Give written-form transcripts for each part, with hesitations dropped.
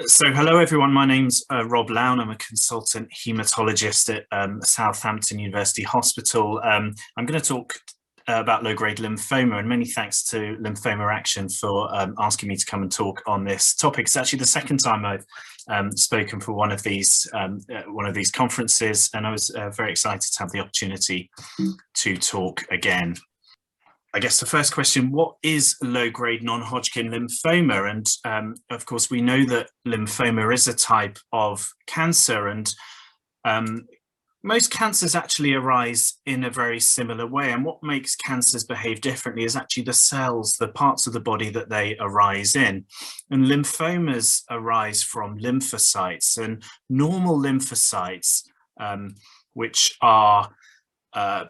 So hello everyone, my name's Rob Lown. I'm a consultant haematologist at Southampton University Hospital. I'm going to talk about low-grade lymphoma, and many thanks to Lymphoma Action for asking me to come and talk on this topic. It's actually the second time I've spoken for one of these conferences, and I was very excited to have the opportunity to talk again. I guess the first question, what is low-grade non-Hodgkin lymphoma? And of course, we know that lymphoma is a type of cancer, and most cancers actually arise in a very similar way. And what makes cancers behave differently is actually the cells, the parts of the body that they arise in. And lymphomas arise from lymphocytes, and normal lymphocytes, which are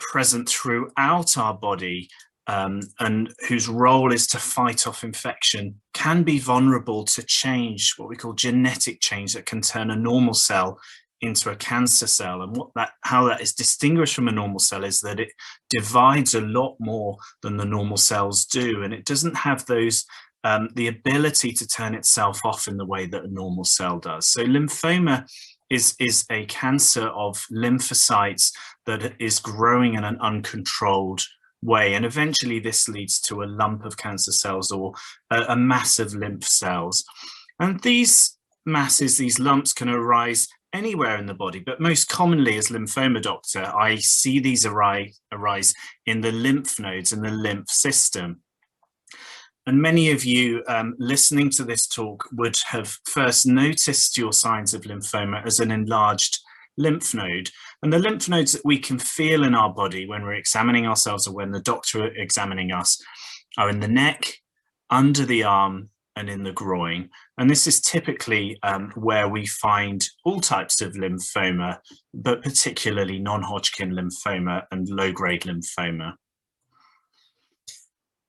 present throughout our body, and whose role is to fight off infection, can be vulnerable to change, what we call genetic change, that can turn a normal cell into a cancer cell. And how that is distinguished from a normal cell is that it divides a lot more than the normal cells do, and it doesn't have those the ability to turn itself off in the way that a normal cell does. So lymphoma is a cancer of lymphocytes that is growing in an uncontrolled way, and eventually this leads to a lump of cancer cells or a mass of lymph cells. And these masses, these lumps, can arise anywhere in the body, but most commonly as lymphoma doctor, I see these arise in the lymph nodes and the lymph system. And many of you listening to this talk would have first noticed your signs of lymphoma as an enlarged lymph node. And the lymph nodes that we can feel in our body when we're examining ourselves or when the doctor is examining us are in the neck, under the arm, and in the groin. And this is typically where we find all types of lymphoma, but particularly non-Hodgkin lymphoma and low-grade lymphoma.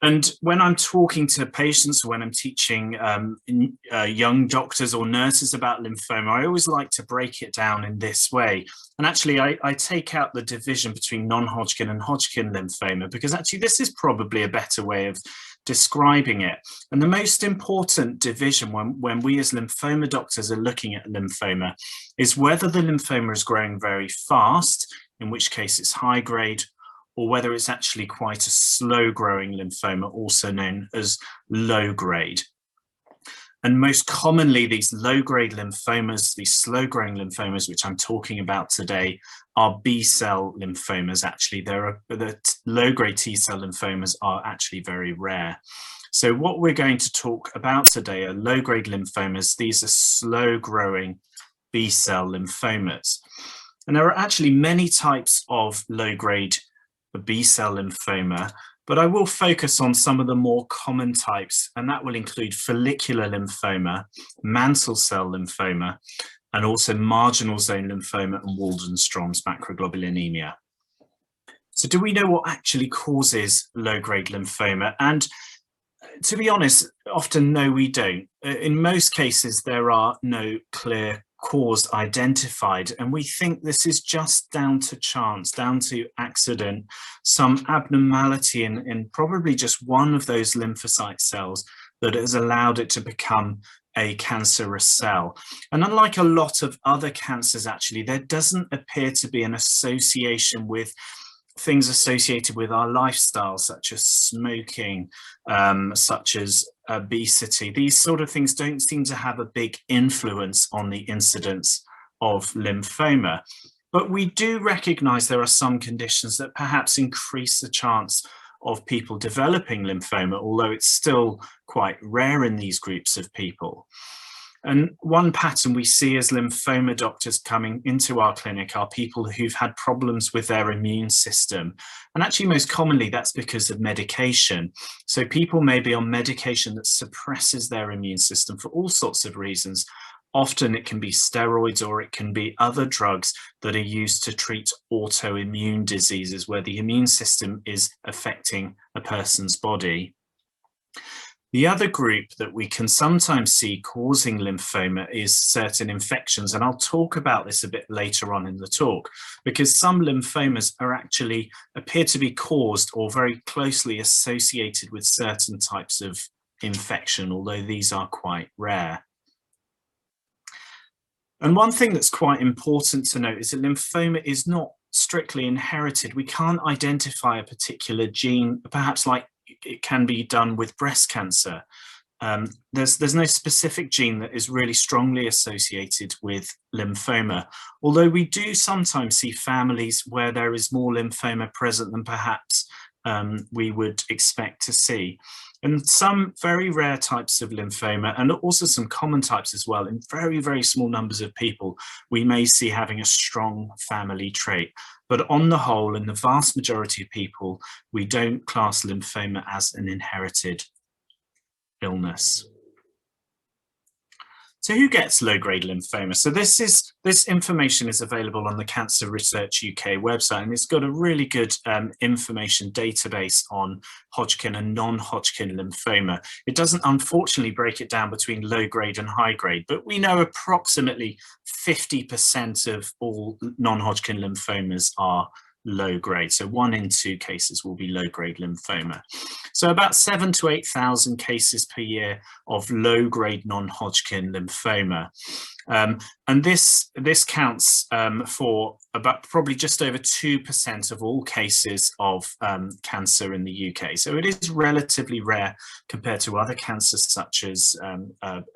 And when I'm talking to patients, when I'm teaching young doctors or nurses about lymphoma, I always like to break it down in this way. And actually, I take out the division between non-Hodgkin and Hodgkin lymphoma, because actually this is probably a better way of describing it. And the most important division when we as lymphoma doctors are looking at lymphoma is whether the lymphoma is growing very fast, in which case it's high grade, or whether it's actually quite a slow growing lymphoma, also known as low grade. And most commonly, these low grade lymphomas, these slow growing lymphomas, which I'm talking about today, are B cell lymphomas. Actually, the low grade T cell lymphomas are actually very rare. So what we're going to talk about today are low grade lymphomas. These are slow growing B cell lymphomas. And there are actually many types of low grade B cell lymphoma, but I will focus on some of the more common types, and that will include follicular lymphoma, mantle cell lymphoma, and also marginal zone lymphoma and Waldenström's macroglobulinaemia. So do we know what actually causes low-grade lymphoma? And to be honest, often no, we don't. In most cases, there are no clear cause identified, and we think this is just down to chance, down to accident, some abnormality in probably just one of those lymphocyte cells that has allowed it to become a cancerous cell. And unlike a lot of other cancers, actually, there doesn't appear to be an association with things associated with our lifestyle, such as smoking, such as obesity. These sort of things don't seem to have a big influence on the incidence of lymphoma. But we do recognize there are some conditions that perhaps increase the chance of people developing lymphoma, although it's still quite rare in these groups of people. And one pattern we see as lymphoma doctors coming into our clinic are people who've had problems with their immune system. And actually, most commonly, that's because of medication. So people may be on medication that suppresses their immune system for all sorts of reasons. Often it can be steroids, or it can be other drugs that are used to treat autoimmune diseases where the immune system is affecting a person's body. The other group that we can sometimes see causing lymphoma is certain infections, and I'll talk about this a bit later on in the talk, because some lymphomas are actually appear to be caused or very closely associated with certain types of infection, although these are quite rare. And one thing that's quite important to note is that lymphoma is not strictly inherited. We can't identify a particular gene, perhaps like it can be done with breast cancer. There's no specific gene that is really strongly associated with lymphoma, although we do sometimes see families where there is more lymphoma present than perhaps we would expect to see. And some very rare types of lymphoma, and also some common types as well, in very, very small numbers of people, we may see having a strong family trait. But on the whole, in the vast majority of people, we don't class lymphoma as an inherited illness. So who gets low-grade lymphoma? So this information is available on the Cancer Research UK website, and it's got a really good information database on Hodgkin and non-Hodgkin lymphoma. It doesn't unfortunately break it down between low-grade and high-grade, but we know approximately 50% of all non-Hodgkin lymphomas are low grade. So 1 in 2 cases will be low grade lymphoma. So about 7,000 to 8,000 cases per year of low grade non-Hodgkin lymphoma. And this counts for about probably just over 2% of all cases of cancer in the UK. So it is relatively rare compared to other cancers such as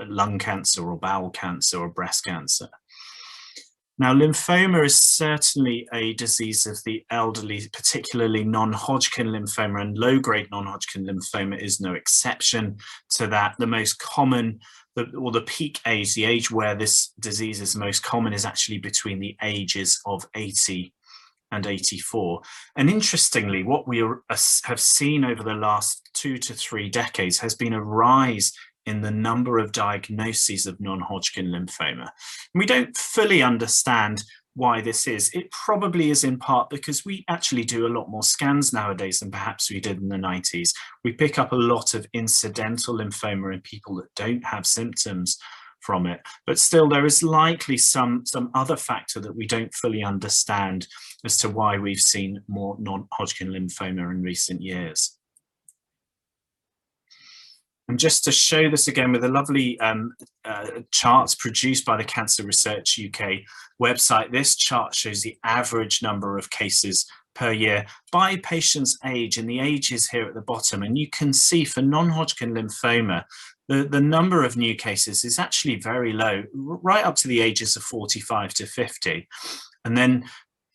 lung cancer or bowel cancer or breast cancer. Now, lymphoma is certainly a disease of the elderly, particularly non-Hodgkin lymphoma, and low-grade non-Hodgkin lymphoma is no exception to that. The most common, or the peak age, the age where this disease is most common, is actually between the ages of 80 and 84. And interestingly, what we have seen over the last 2 to 3 decades has been a rise in the number of diagnoses of non-Hodgkin lymphoma. And we don't fully understand why this is. It probably is in part because we actually do a lot more scans nowadays than perhaps we did in the 90s. We pick up a lot of incidental lymphoma in people that don't have symptoms from it, but still there is likely some other factor that we don't fully understand as to why we've seen more non-Hodgkin lymphoma in recent years. And just to show this again with a lovely charts produced by the Cancer Research UK website, this chart shows the average number of cases per year by patient's age, and the age is here at the bottom. And you can see for non-Hodgkin lymphoma, the number of new cases is actually very low, right up to the ages of 45 to 50. And then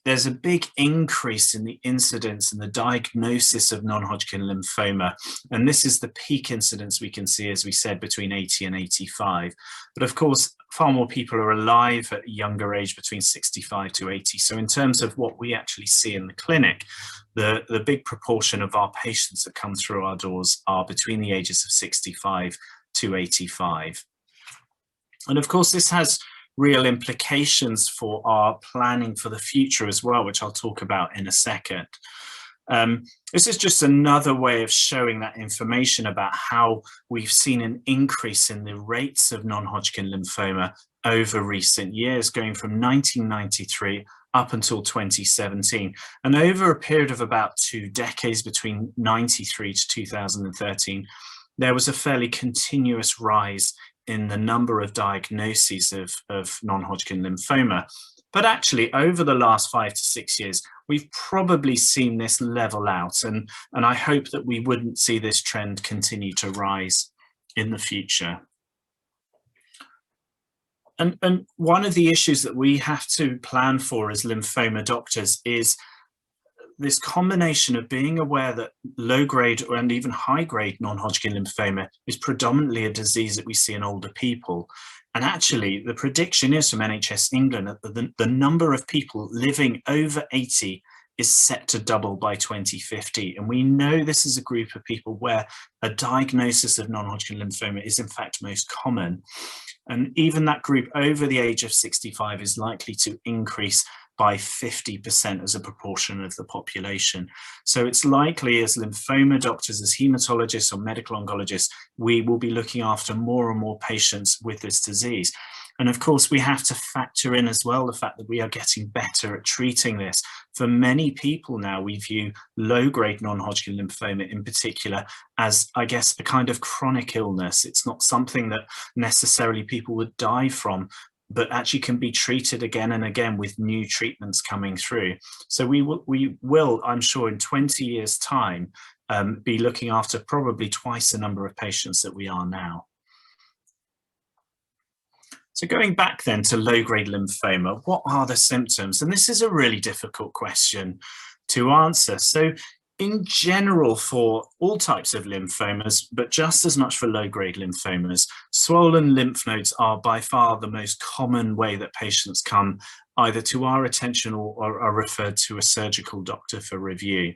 there's a big increase in the incidence and the diagnosis of non-Hodgkin lymphoma. And this is the peak incidence we can see, as we said, between 80 and 85. But of course, far more people are alive at a younger age, between 65 to 80. So in terms of what we actually see in the clinic, the big proportion of our patients that come through our doors are between the ages of 65 to 85. And of course, this has real implications for our planning for the future as well, which I'll talk about in a second. This is just another way of showing that information about how we've seen an increase in the rates of non-Hodgkin lymphoma over recent years, going from 1993 up until 2017. And over a period of about 2 decades, between 93 to 2013, there was a fairly continuous rise in the number of diagnoses of non-Hodgkin lymphoma. But actually, over the last 5 to 6 years, we've probably seen this level out, and I hope that we wouldn't see this trend continue to rise in the future. And one of the issues that we have to plan for as lymphoma doctors is this combination of being aware that low-grade and even high-grade non-Hodgkin lymphoma is predominantly a disease that we see in older people. And actually, the prediction is from NHS England that the number of people living over 80 is set to double by 2050. And we know this is a group of people where a diagnosis of non-Hodgkin lymphoma is in fact most common. And even that group over the age of 65 is likely to increase by 50% as a proportion of the population. So it's likely, as lymphoma doctors, as hematologists or medical oncologists, we will be looking after more and more patients with this disease. And of course, we have to factor in as well the fact that we are getting better at treating this. For many people now, we view low-grade non-Hodgkin lymphoma in particular as, I guess, a kind of chronic illness. It's not something that necessarily people would die from, but actually can be treated again and again with new treatments coming through. So we will, I'm sure, in 20 years' time, be looking after probably twice the number of patients that we are now. So going back then to low-grade lymphoma, what are the symptoms? And this is a really difficult question to answer. So in general, for all types of lymphomas, but just as much for low-grade lymphomas, swollen lymph nodes are by far the most common way that patients come either to our attention or are referred to a surgical doctor for review.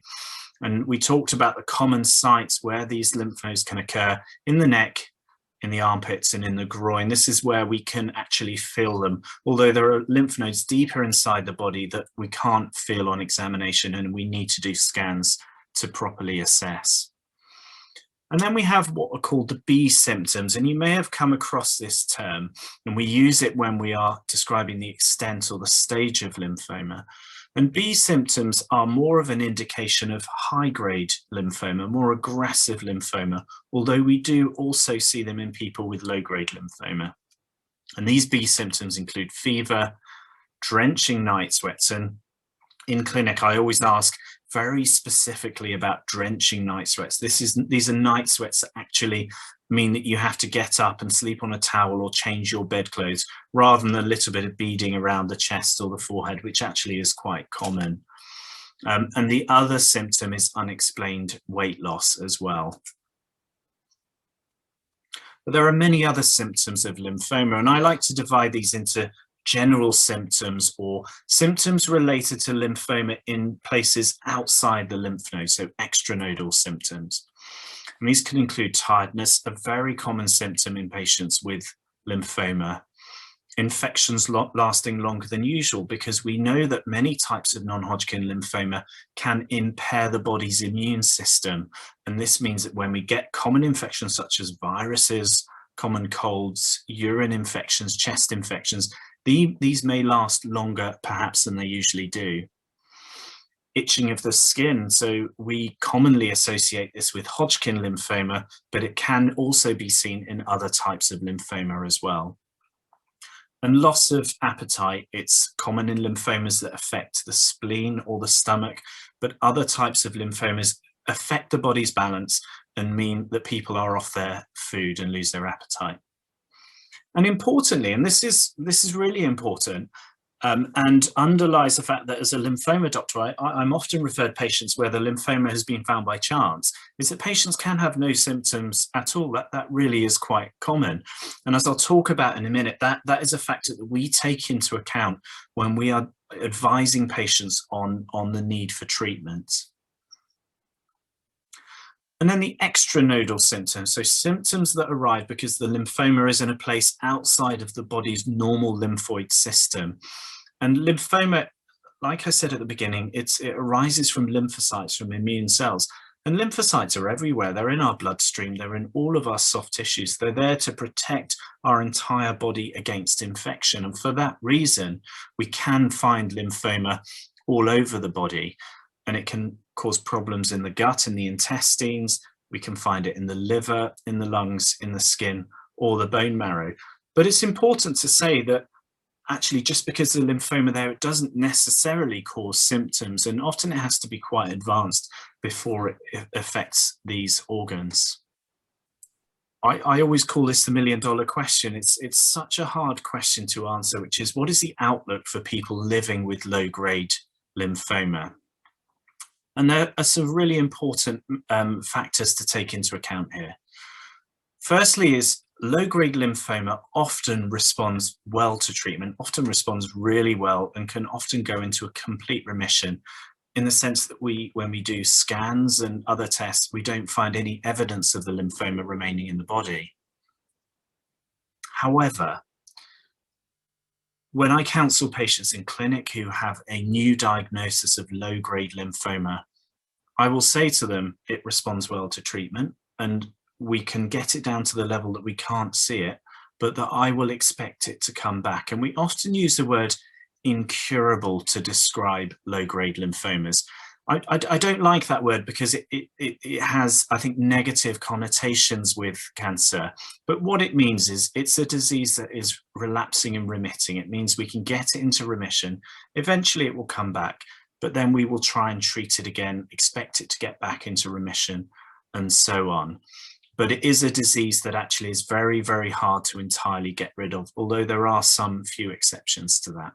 And we talked about the common sites where these lymph nodes can occur: in the neck, in the armpits, and in the groin. This is where we can actually feel them, although there are lymph nodes deeper inside the body that we can't feel on examination, and we need to do scans to properly assess. And then we have what are called the B symptoms, and you may have come across this term, and we use it when we are describing the extent or the stage of lymphoma. And B symptoms are more of an indication of high-grade lymphoma, more aggressive lymphoma, although we do also see them in people with low-grade lymphoma. And these B symptoms include fever, drenching night sweats. And in clinic, I always ask very specifically about drenching night sweats. These are night sweats that actually mean that you have to get up and sleep on a towel or change your bedclothes, rather than a little bit of beading around the chest or the forehead, which actually is quite common. And the other symptom is unexplained weight loss as well. But there are many other symptoms of lymphoma, and I like to divide these into general symptoms or symptoms related to lymphoma in places outside the lymph node, so extranodal symptoms. And these can include tiredness, a very common symptom in patients with lymphoma, infections lasting longer than usual, because we know that many types of non-Hodgkin lymphoma can impair the body's immune system. And this means that when we get common infections such as viruses, common colds, urine infections, chest infections, these may last longer perhaps than they usually do. Itching of the skin, so we commonly associate this with Hodgkin lymphoma, but it can also be seen in other types of lymphoma as well. And loss of appetite, it's common in lymphomas that affect the spleen or the stomach, but other types of lymphomas affect the body's balance and mean that people are off their food and lose their appetite. And importantly, and this is really important, and underlies the fact that as a lymphoma doctor, I'm often referred patients where the lymphoma has been found by chance, is that patients can have no symptoms at all. That really is quite common. And as I'll talk about in a minute, that is a factor that we take into account when we are advising patients on the need for treatment. And then the extranodal symptoms, so symptoms that arise because the lymphoma is in a place outside of the body's normal lymphoid system. And lymphoma, like I said at the beginning, it arises from lymphocytes, from immune cells. And lymphocytes are everywhere. They're in our bloodstream. They're in all of our soft tissues. They're there to protect our entire body against infection. And for that reason, we can find lymphoma all over the body. And it can cause problems in the gut, in the intestines. We can find it in the liver, in the lungs, in the skin, or the bone marrow. But it's important to say that actually just because the lymphoma there, it doesn't necessarily cause symptoms, and often it has to be quite advanced before it affects these organs. I always call this the million-dollar question. It's such a hard question to answer, which is, what is the outlook for people living with low-grade lymphoma? And there are some really important factors to take into account here. Firstly is low-grade lymphoma often responds well to treatment, often responds really well, and can often go into a complete remission, in the sense that when we do scans and other tests, we don't find any evidence of the lymphoma remaining in the body. However, when I counsel patients in clinic who have a new diagnosis of low-grade lymphoma, I will say to them, it responds well to treatment, and we can get it down to the level that we can't see it, but that I will expect it to come back. And we often use the word incurable to describe low-grade lymphomas. I don't like that word because it has, I think, negative connotations with cancer. But what it means is it's a disease that is relapsing and remitting. It means we can get it into remission. Eventually it will come back, but then we will try and treat it again, expect it to get back into remission, and so on. But it is a disease that actually is very, very hard to entirely get rid of, although there are some few exceptions to that.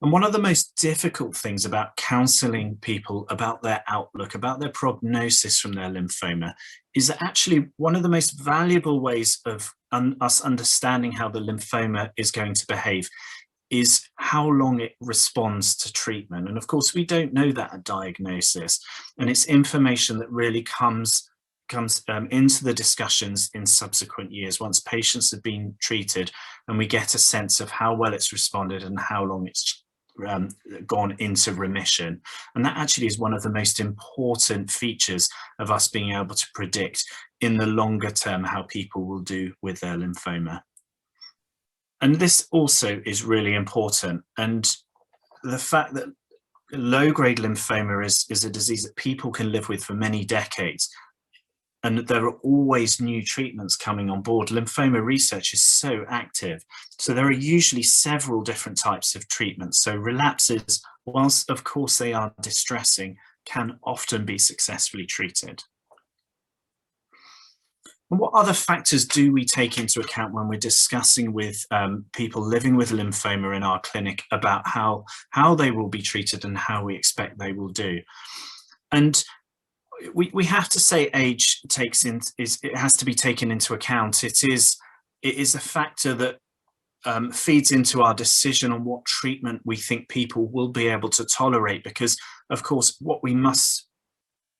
And one of the most difficult things about counseling people about their outlook, about their prognosis from their lymphoma, is that actually one of the most valuable ways of us understanding how the lymphoma is going to behave is how long it responds to treatment. And of course, we don't know that at diagnosis. And it's information that really comes into the discussions in subsequent years once patients have been treated, and we get a sense of how well it's responded and how long it's gone into remission. And that actually is one of the most important features of us being able to predict in the longer term how people will do with their lymphoma. And this also is really important. And the fact that low-grade lymphoma is a disease that people can live with for many decades, and there are always new treatments coming on board. Lymphoma research is so active. So there are usually several different types of treatments. So relapses, whilst of course they are distressing, can often be successfully treated. And what other factors do we take into account when we're discussing with people living with lymphoma in our clinic about how they will be treated and how we expect they will do? And we have to say age it has to be taken into account. It is a factor that feeds into our decision on what treatment we think people will be able to tolerate, because of course what we must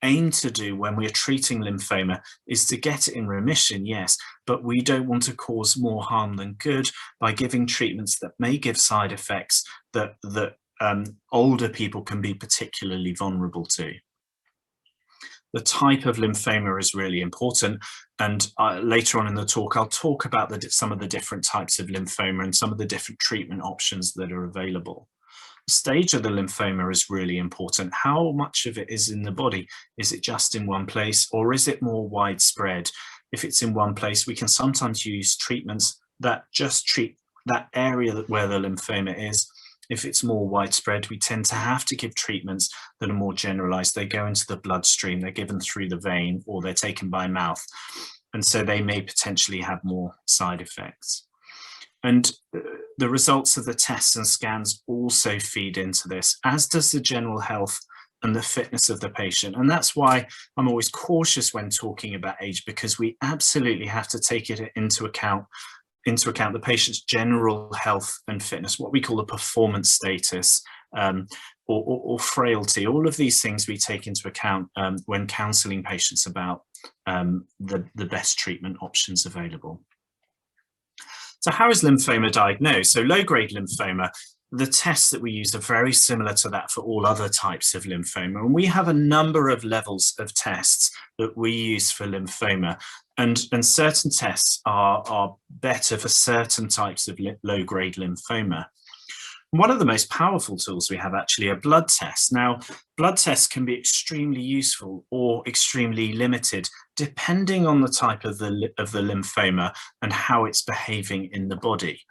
aim to do when we're treating lymphoma is to get it in remission, yes, but we don't want to cause more harm than good by giving treatments that may give side effects that older people can be particularly vulnerable to. The type of lymphoma is really important, and later on in the talk I'll talk about some of the different types of lymphoma and some of the different treatment options that are available. The stage of the lymphoma is really important. How much of it is in the body? Is it just in one place, or is it more widespread? If it's in one place, we can sometimes use treatments that just treat that area where the lymphoma is. If it's more widespread, we tend to have to give treatments that are more generalized. They go into the bloodstream, they're given through the vein, or they're taken by mouth. And so they may potentially have more side effects. And the results of the tests and scans also feed into this, as does the general health and the fitness of the patient. And that's why I'm always cautious when talking about age, because we absolutely have to take it into account the patient's general health and fitness, what we call the performance status, or frailty. All of these things we take into account when counseling patients about the best treatment options available. So how is lymphoma diagnosed? So low-grade lymphoma, the tests that we use are very similar to that for all other types of lymphoma. And we have a number of levels of tests that we use for lymphoma. And certain tests are better for certain types of low-grade lymphoma. One of the most powerful tools we have actually are blood tests. Now, blood tests can be extremely useful or extremely limited, depending on the type of the lymphoma and how it's behaving in the body.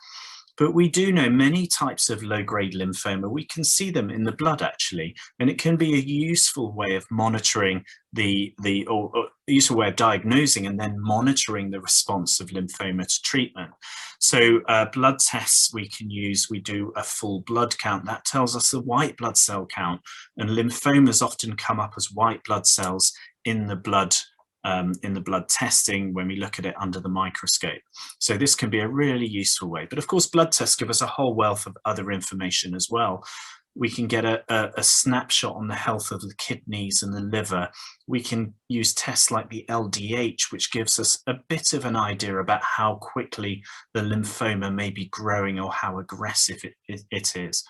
But we do know many types of low-grade lymphoma. We can see them in the blood actually, and it can be a useful way of monitoring or useful way of diagnosing and then monitoring the response of lymphoma to treatment. So blood tests we can use, we do a full blood count that tells us the white blood cell count, and lymphomas often come up as white blood cells in the blood testing when we look at it under the microscope. So this can be a really useful way. But of course, blood tests give us a whole wealth of other information as well. We can get a snapshot on the health of the kidneys and the liver. We can use tests like the LDH, which gives us a bit of an idea about how quickly the lymphoma may be growing or how aggressive it is.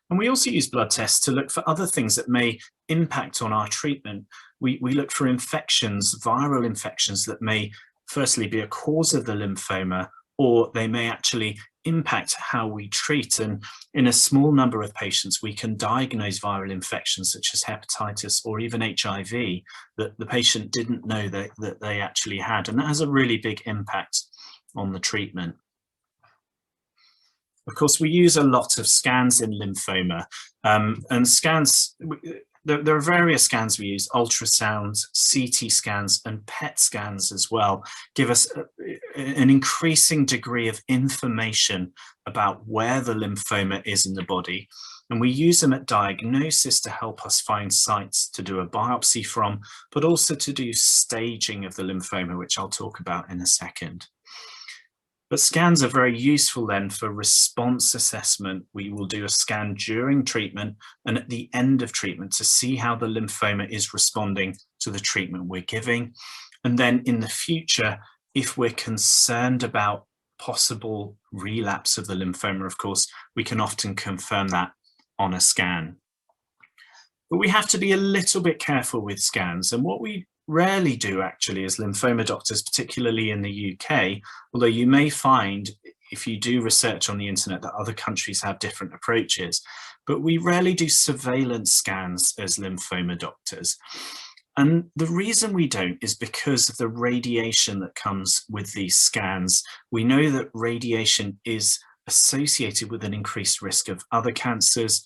And we also use blood tests to look for other things that may impact on our treatment. We look for infections, viral infections that may firstly be a cause of the lymphoma, or they may actually impact how we treat. And in a small number of patients, we can diagnose viral infections such as hepatitis or even HIV that the patient didn't know that they actually had. And that has a really big impact on the treatment. Of course, we use a lot of scans in lymphoma, and scans, there are various scans we use: ultrasounds, CT scans, and PET scans as well, give us an increasing degree of information about where the lymphoma is in the body. And we use them at diagnosis to help us find sites to do a biopsy from, but also to do staging of the lymphoma, which I'll talk about in a second. But scans are very useful then for response assessment. We will do a scan during treatment and at the end of treatment to see how the lymphoma is responding to the treatment we're giving. And then in the future, if we're concerned about possible relapse of the lymphoma, of course, we can often confirm that on a scan. But we have to be a little bit careful with scans. And what we rarely do actually as lymphoma doctors, particularly in the UK, although you may find if you do research on the internet that other countries have different approaches, but we rarely do surveillance scans as lymphoma doctors. And the reason we don't is because of the radiation that comes with these scans. We know that radiation is associated with an increased risk of other cancers.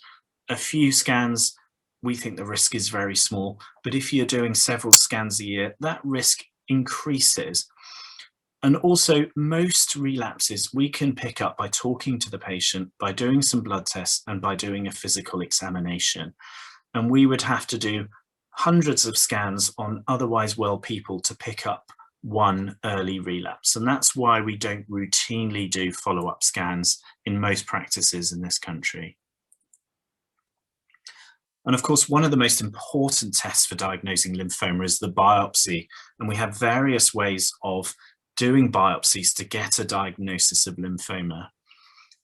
A few scans, we think the risk is very small, but if you're doing several scans a year, that risk increases. And also most relapses we can pick up by talking to the patient, by doing some blood tests, and by doing a physical examination. And we would have to do hundreds of scans on otherwise well people to pick up one early relapse. And that's why we don't routinely do follow-up scans in most practices in this country. And of course, one of the most important tests for diagnosing lymphoma is the biopsy. And we have various ways of doing biopsies to get a diagnosis of lymphoma.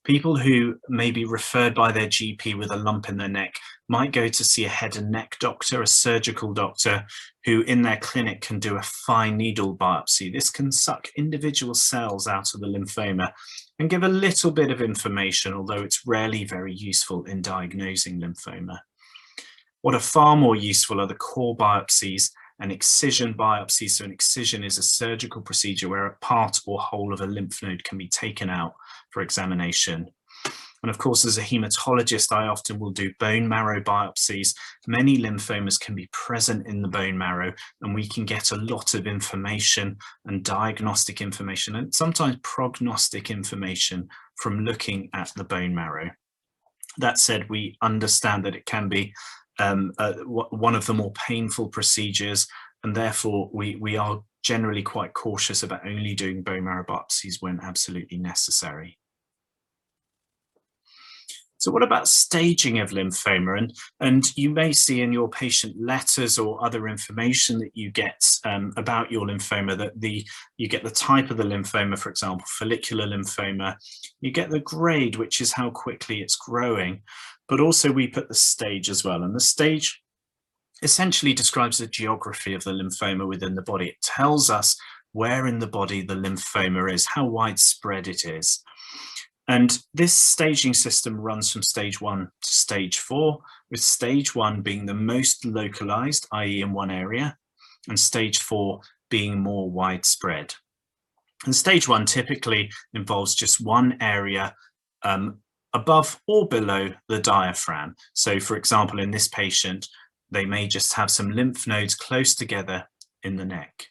People who may be referred by their GP with a lump in their neck might go to see a head and neck doctor, a surgical doctor, who in their clinic can do a fine needle biopsy. This can suck individual cells out of the lymphoma and give a little bit of information, although it's rarely very useful in diagnosing lymphoma. What are far more useful are the core biopsies and excision biopsies. So an excision is a surgical procedure where a part or whole of a lymph node can be taken out for examination. And of course, as a hematologist, I often will do bone marrow biopsies. Many lymphomas can be present in the bone marrow, and we can get a lot of information and diagnostic information and sometimes prognostic information from looking at the bone marrow. That said, we understand that it can be one of the more painful procedures, and therefore we are generally quite cautious about only doing bone marrow biopsies when absolutely necessary. So what about staging of lymphoma? And you may see in your patient letters or other information that you get about your lymphoma that you get the type of the lymphoma, for example, follicular lymphoma. You get the grade, which is how quickly it's growing. But also we put the stage as well. And the stage essentially describes the geography of the lymphoma within the body. It tells us where in the body the lymphoma is, how widespread it is. And this staging system runs from stage 1 to stage 4, with stage 1 being the most localized, i.e. in one area, and stage 4 being more widespread. And stage 1 typically involves just one area above or below the diaphragm. So for example, in this patient, they may just have some lymph nodes close together in the neck.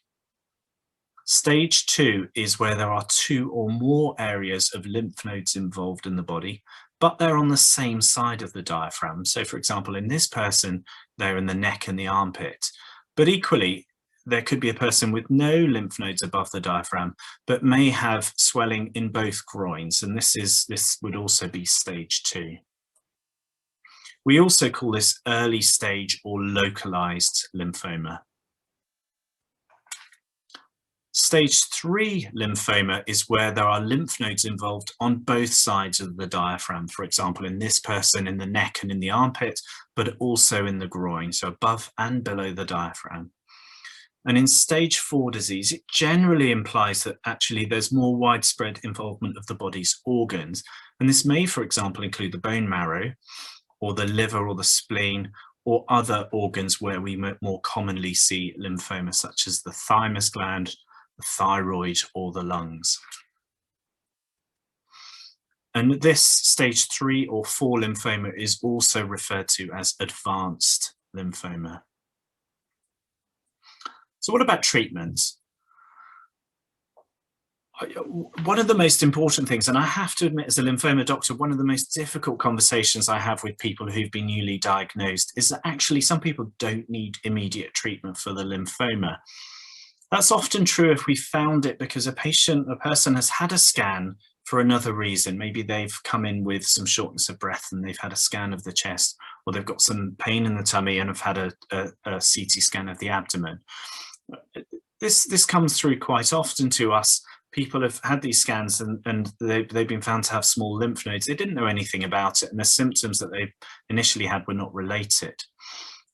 Stage 2 is where there are 2 or more areas of lymph nodes involved in the body, but they're on the same side of the diaphragm. So for example, in this person, they're in the neck and the armpit. But equally, there could be a person with no lymph nodes above the diaphragm, but may have swelling in both groins. And this would also be stage 2. We also call this early stage or localized lymphoma. Stage 3 lymphoma is where there are lymph nodes involved on both sides of the diaphragm. For example, in this person, in the neck and in the armpit, but also in the groin, so above and below the diaphragm. And in stage 4 disease, it generally implies that actually there's more widespread involvement of the body's organs. And this may, for example, include the bone marrow, or the liver, or the spleen, or other organs where we more commonly see lymphoma, such as the thymus gland, the thyroid, or the lungs. And this stage 3 or 4 lymphoma is also referred to as advanced lymphoma. So what about treatments? One of the most important things, and I have to admit as a lymphoma doctor, one of the most difficult conversations I have with people who've been newly diagnosed is that actually some people don't need immediate treatment for the lymphoma. That's often true if we found it because a person has had a scan for another reason. Maybe they've come in with some shortness of breath and they've had a scan of the chest, or they've got some pain in the tummy and have had a CT scan of the abdomen. This comes through quite often to us. People have had these scans and they've been found to have small lymph nodes. They didn't know anything about it, and the symptoms that they initially had were not related.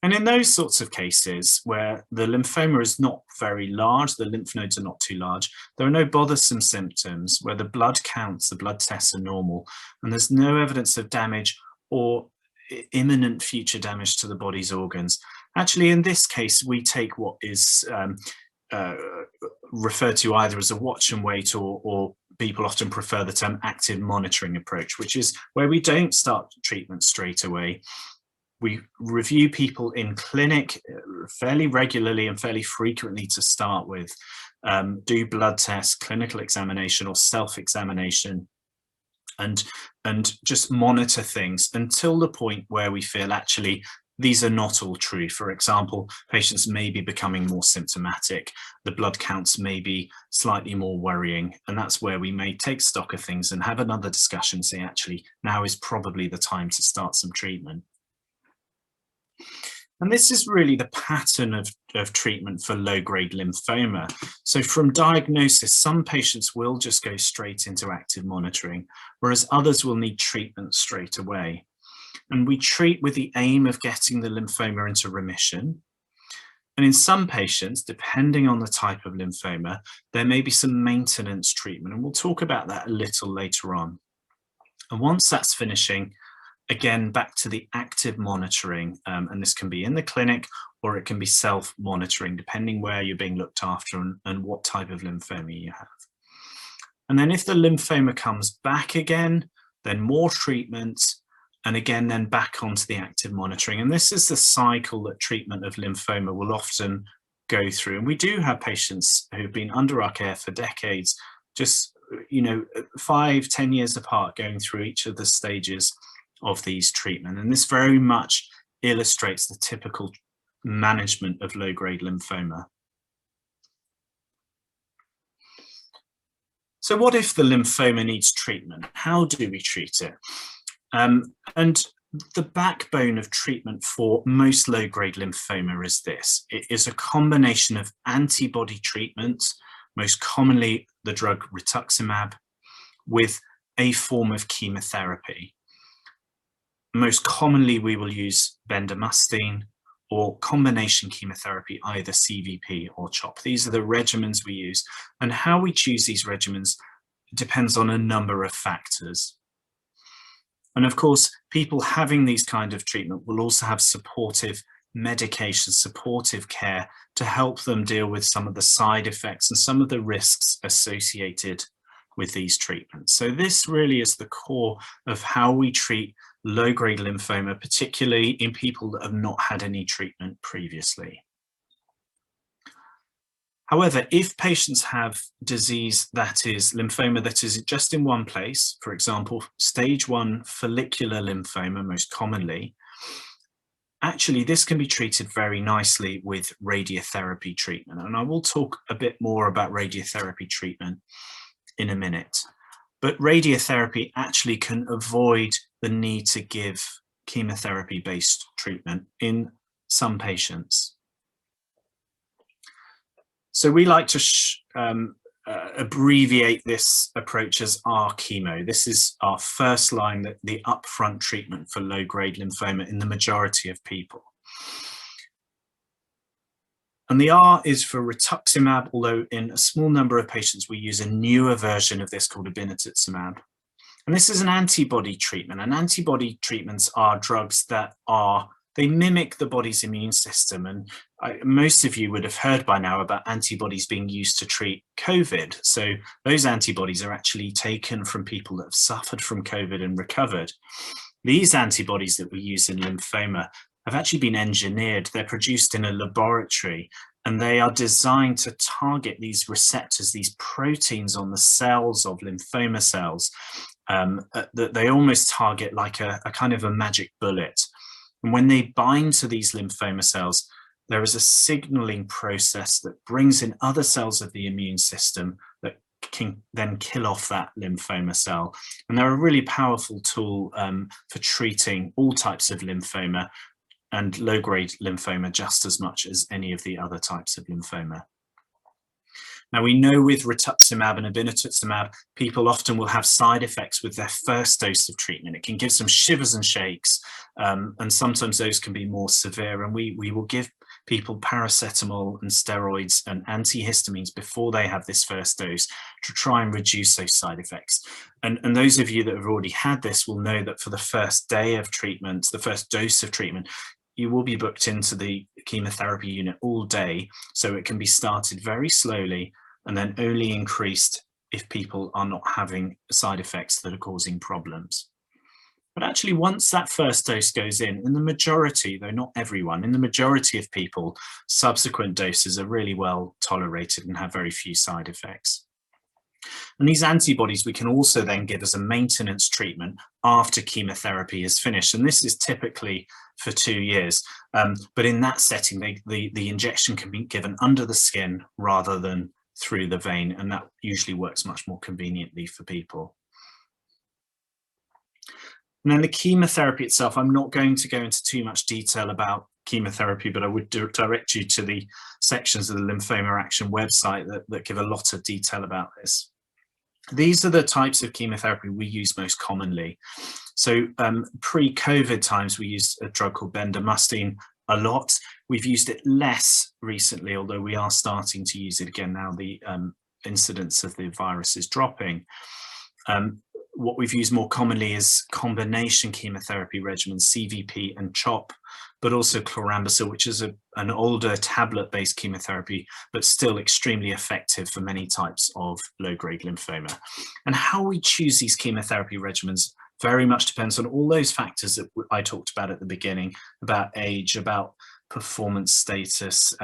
And in those sorts of cases where the lymphoma is not very large, the lymph nodes are not too large, there are no bothersome symptoms, where the blood counts, the blood tests are normal, and there's no evidence of damage or imminent future damage to the body's organs. Actually, in this case, we take what is referred to either as a watch and wait, or people often prefer the term active monitoring approach, which is where we don't start treatment straight away. We review people in clinic fairly regularly and fairly frequently to start with, do blood tests, clinical examination or self-examination, and just monitor things until the point where we feel actually these are not all true. For example, patients may be becoming more symptomatic, the blood counts may be slightly more worrying, and that's where we may take stock of things and have another discussion, say actually now is probably the time to start some treatment. And this is really the pattern of treatment for low-grade lymphoma. So from diagnosis, some patients will just go straight into active monitoring, whereas others will need treatment straight away. And we treat with the aim of getting the lymphoma into remission. And in some patients, depending on the type of lymphoma, there may be some maintenance treatment, and we'll talk about that a little later on. And once that's finishing, again, back to the active monitoring, and this can be in the clinic or it can be self-monitoring, depending where you're being looked after and what type of lymphoma you have. And then if the lymphoma comes back again, then more treatments, and again, then back onto the active monitoring. And this is the cycle that treatment of lymphoma will often go through. And we do have patients who've been under our care for decades, just 5-10 years apart, going through each of the stages of these treatment. And this very much illustrates the typical management of low-grade lymphoma. So what if the lymphoma needs treatment? How do we treat it? And the backbone of treatment for most low-grade lymphoma is this. It is a combination of antibody treatments, most commonly the drug Rituximab, with a form of chemotherapy. Most commonly, we will use bendamustine or combination chemotherapy, either CVP or CHOP. These are the regimens we use, and how we choose these regimens depends on a number of factors. And of course, people having these kind of treatment will also have supportive medication, supportive care to help them deal with some of the side effects and some of the risks associated with these treatments. So this really is the core of how we treat low-grade lymphoma, particularly in people that have not had any treatment previously. However, if patients have disease that is lymphoma that is just in one place, for example, stage 1 follicular lymphoma most commonly, actually this can be treated very nicely with radiotherapy treatment. And I will talk a bit more about radiotherapy treatment in a minute. But radiotherapy actually can avoid the need to give chemotherapy-based treatment in some patients. So we like to abbreviate this approach as R-chemo. This is our first line, the upfront treatment for low-grade lymphoma in the majority of people. And the R is for Rituximab, although in a small number of patients, we use a newer version of this called Ibrutinib. And this is an antibody treatment, and antibody treatments are drugs that they mimic the body's immune system. And most of you would have heard by now about antibodies being used to treat COVID. So those antibodies are actually taken from people that have suffered from COVID and recovered. These antibodies that we use in lymphoma have actually been engineered. They're produced in a laboratory, and they are designed to target these receptors, these proteins on the cells of lymphoma cells, that they almost target like a kind of a magic bullet. And when they bind to these lymphoma cells, there is a signaling process that brings in other cells of the immune system that can then kill off that lymphoma cell. And they're a really powerful tool for treating all types of lymphoma, and low-grade lymphoma just as much as any of the other types of lymphoma. Now, we know with Rituximab and Ibrutinib, people often will have side effects with their first dose of treatment. It can give some shivers and shakes, and sometimes those can be more severe. And we will give people paracetamol and steroids and antihistamines before they have this first dose to try and reduce those side effects. And those of you that have already had this will know that for the first day of treatment, the first dose of treatment, you will be booked into the chemotherapy unit all day, so it can be started very slowly and then only increased if people are not having side effects that are causing problems. But actually, once that first dose goes in the majority, though not everyone, in the majority of people, subsequent doses are really well tolerated and have very few side effects. And these antibodies we can also then give as a maintenance treatment after chemotherapy is finished. And this is typically for 2 years. But in that setting, the injection can be given under the skin rather than through the vein. And that usually works much more conveniently for people. And then the chemotherapy itself, I'm not going to go into too much detail about chemotherapy, but I would direct you to the sections of the Lymphoma Action website that give a lot of detail about this. These are the types of chemotherapy we use most commonly. So pre-COVID times, we used a drug called bendamustine a lot. We've used it less recently, although we are starting to use it again now. The incidence of the virus is dropping. What we've used more commonly is combination chemotherapy regimens, CVP and CHOP, but also chlorambucil, which is an older tablet-based chemotherapy, but still extremely effective for many types of low-grade lymphoma. And how we choose these chemotherapy regimens very much depends on all those factors that I talked about at the beginning, about age, about performance status,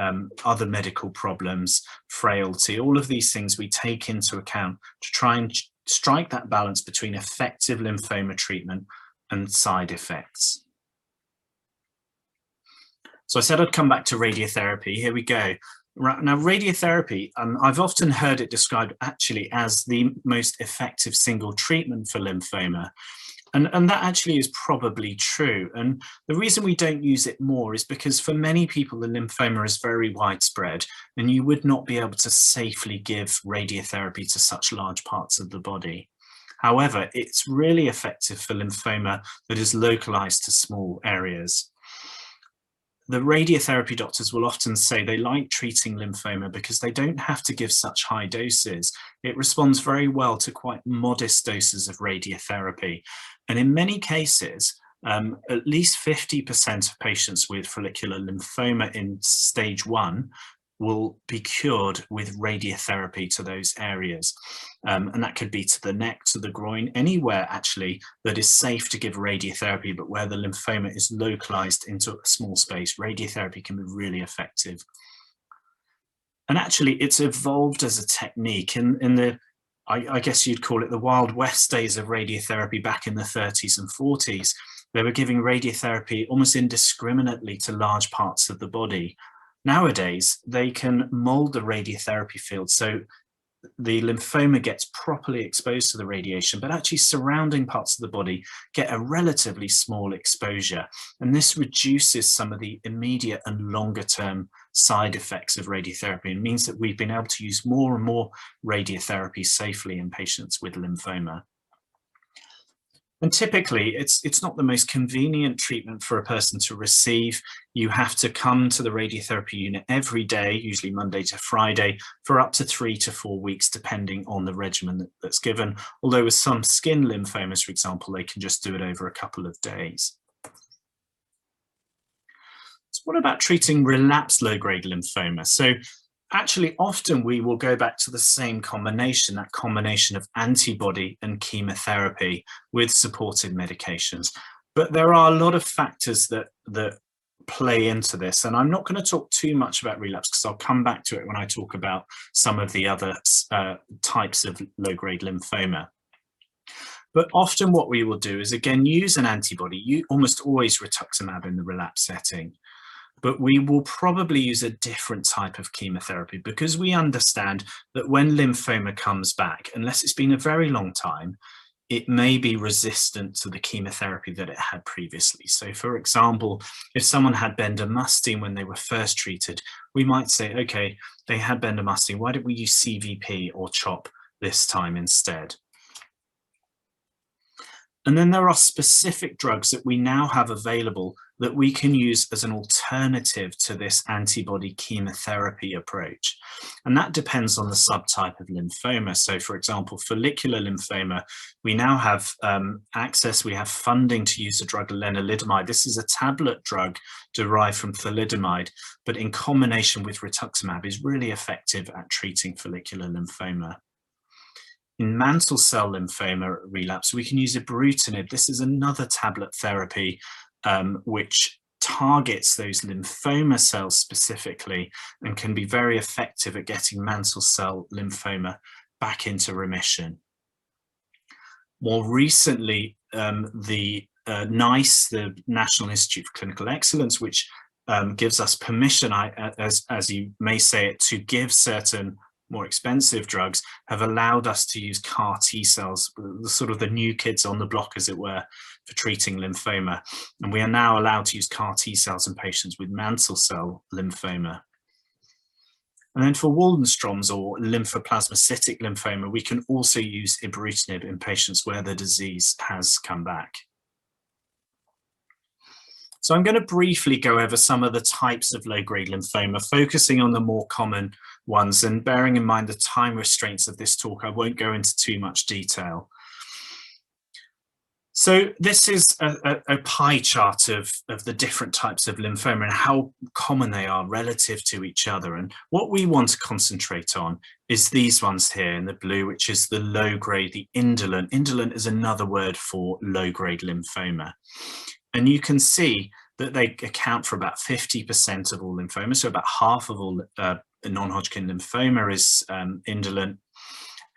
other medical problems, frailty. All of these things we take into account to try and strike that balance between effective lymphoma treatment and side effects. So I said I'd come back to radiotherapy. Here we go. Right, now, radiotherapy, I've often heard it described actually as the most effective single treatment for lymphoma. And that actually is probably true. And the reason we don't use it more is because for many people, the lymphoma is very widespread, and you would not be able to safely give radiotherapy to such large parts of the body. However, it's really effective for lymphoma that is localized to small areas. The radiotherapy doctors will often say they like treating lymphoma because they don't have to give such high doses. It responds very well to quite modest doses of radiotherapy. And in many cases, at least 50% of patients with follicular lymphoma in stage 1 will be cured with radiotherapy to those areas. And that could be to the neck, to the groin, anywhere actually that is safe to give radiotherapy, but where the lymphoma is localized into a small space, radiotherapy can be really effective. And actually it's evolved as a technique in the, I guess you'd call it the Wild West days of radiotherapy back in the 30s and 40s. They were giving radiotherapy almost indiscriminately to large parts of the body. Nowadays, they can mold the radiotherapy field so the lymphoma gets properly exposed to the radiation, but actually surrounding parts of the body get a relatively small exposure. And this reduces some of the immediate and longer term side effects of radiotherapy, and means that we've been able to use more and more radiotherapy safely in patients with lymphoma. And typically, it's not the most convenient treatment for a person to receive. You have to come to the radiotherapy unit every day, usually Monday to Friday, for up to 3 to 4 weeks, depending on the regimen that's given. Although with some skin lymphomas, for example, they can just do it over a couple of days. So what about treating relapsed low-grade lymphoma? So actually, often we will go back to the same combination, that combination of antibody and chemotherapy with supportive medications. But there are a lot of factors that play into this. And I'm not going to talk too much about relapse because I'll come back to it when I talk about some of the other types of low-grade lymphoma. But often what we will do is, again, use an antibody. You almost always Rituximab in the relapse setting. But we will probably use a different type of chemotherapy because we understand that when lymphoma comes back, unless it's been a very long time, it may be resistant to the chemotherapy that it had previously. So for example, if someone had bendamustine when they were first treated, we might say, okay, they had bendamustine, why don't we use CVP or CHOP this time instead? And then there are specific drugs that we now have available that we can use as an alternative to this antibody chemotherapy approach. And that depends on the subtype of lymphoma. So for example, follicular lymphoma, we now have access, we have funding to use the drug lenalidomide. This is a tablet drug derived from thalidomide, but in combination with rituximab is really effective at treating follicular lymphoma. In mantle cell lymphoma relapse, we can use Ibrutinib. This is another tablet therapy which targets those lymphoma cells specifically and can be very effective at getting mantle cell lymphoma back into remission. More recently, the NICE, the National Institute for Clinical Excellence, which gives us permission, as you may say it, to give certain more expensive drugs, have allowed us to use CAR T cells, the sort of the new kids on the block, as it were, for treating lymphoma. And we are now allowed to use CAR T cells in patients with mantle cell lymphoma. And then for Waldenström's or Lymphoplasmacytic lymphoma, we can also use Ibrutinib in patients where the disease has come back. So I'm going to briefly go over some of the types of low-grade lymphoma, focusing on the more common ones, and bearing in mind the time restraints of this talk, I won't go into too much detail. So this is a pie chart of the different types of lymphoma and how common they are relative to each other. And what we want to concentrate on is these ones here in the blue, which is the low-grade, the indolent. Indolent is another word for low-grade lymphoma. And you can see that they account for about 50% of all lymphoma. So about half of all non-Hodgkin lymphoma is indolent.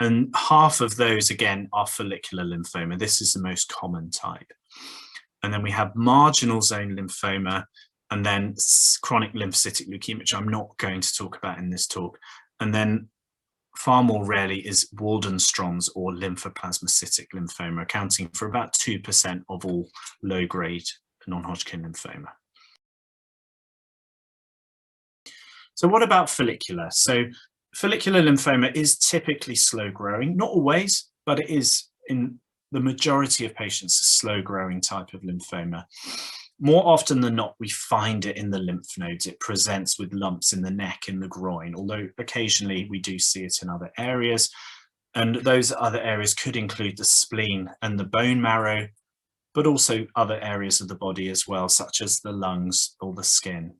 And half of those, again, are follicular lymphoma. This is the most common type. And then we have marginal zone lymphoma, and then chronic lymphocytic leukemia, which I'm not going to talk about in this talk. And then far more rarely is Waldenström's or lymphoplasmacytic lymphoma, accounting for about 2% of all low-grade non-Hodgkin lymphoma. So what about follicular? So follicular lymphoma is typically slow-growing, not always, but it is in the majority of patients a slow-growing type of lymphoma. More often than not, we find it in the lymph nodes. It presents with lumps in the neck, in the groin, although occasionally we do see it in other areas. And those other areas could include the spleen and the bone marrow, but also other areas of the body as well, such as the lungs or the skin.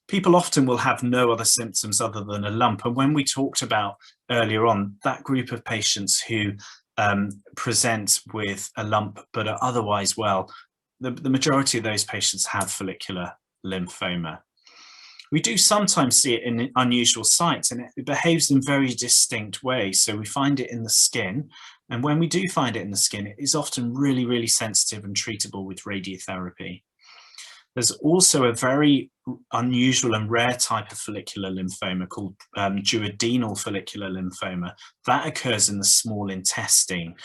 People often will have no other symptoms other than a lump. And when we talked about earlier on, that group of patients who present with a lump but are otherwise well, the majority of those patients have follicular lymphoma. We do sometimes see it in unusual sites, and it behaves in very distinct ways. So we find it in the skin, and when we do find it in the skin, it is often really, really sensitive and treatable with radiotherapy. There's also a very unusual and rare type of follicular lymphoma called duodenal follicular lymphoma. That occurs in the small intestine.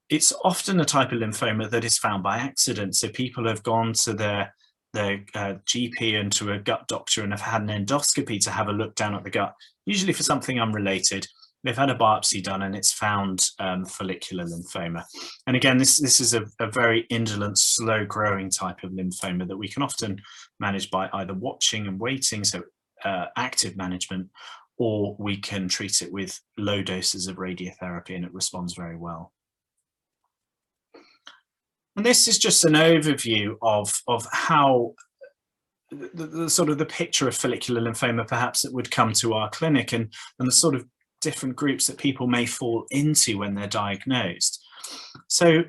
It's often a type of lymphoma that is found by accident. So people have gone to their GP and to a gut doctor and have had an endoscopy to have a look down at the gut, usually for something unrelated. they've had a biopsy done and it's found follicular lymphoma. And again, this is a very indolent, slow-growing type of lymphoma that we can often manage by either watching and waiting, so active management, or we can treat it with low doses of radiotherapy and it responds very well. And this is just an overview of how the sort of the picture of follicular lymphoma perhaps that would come to our clinic, and the sort of different groups that people may fall into when they're diagnosed. So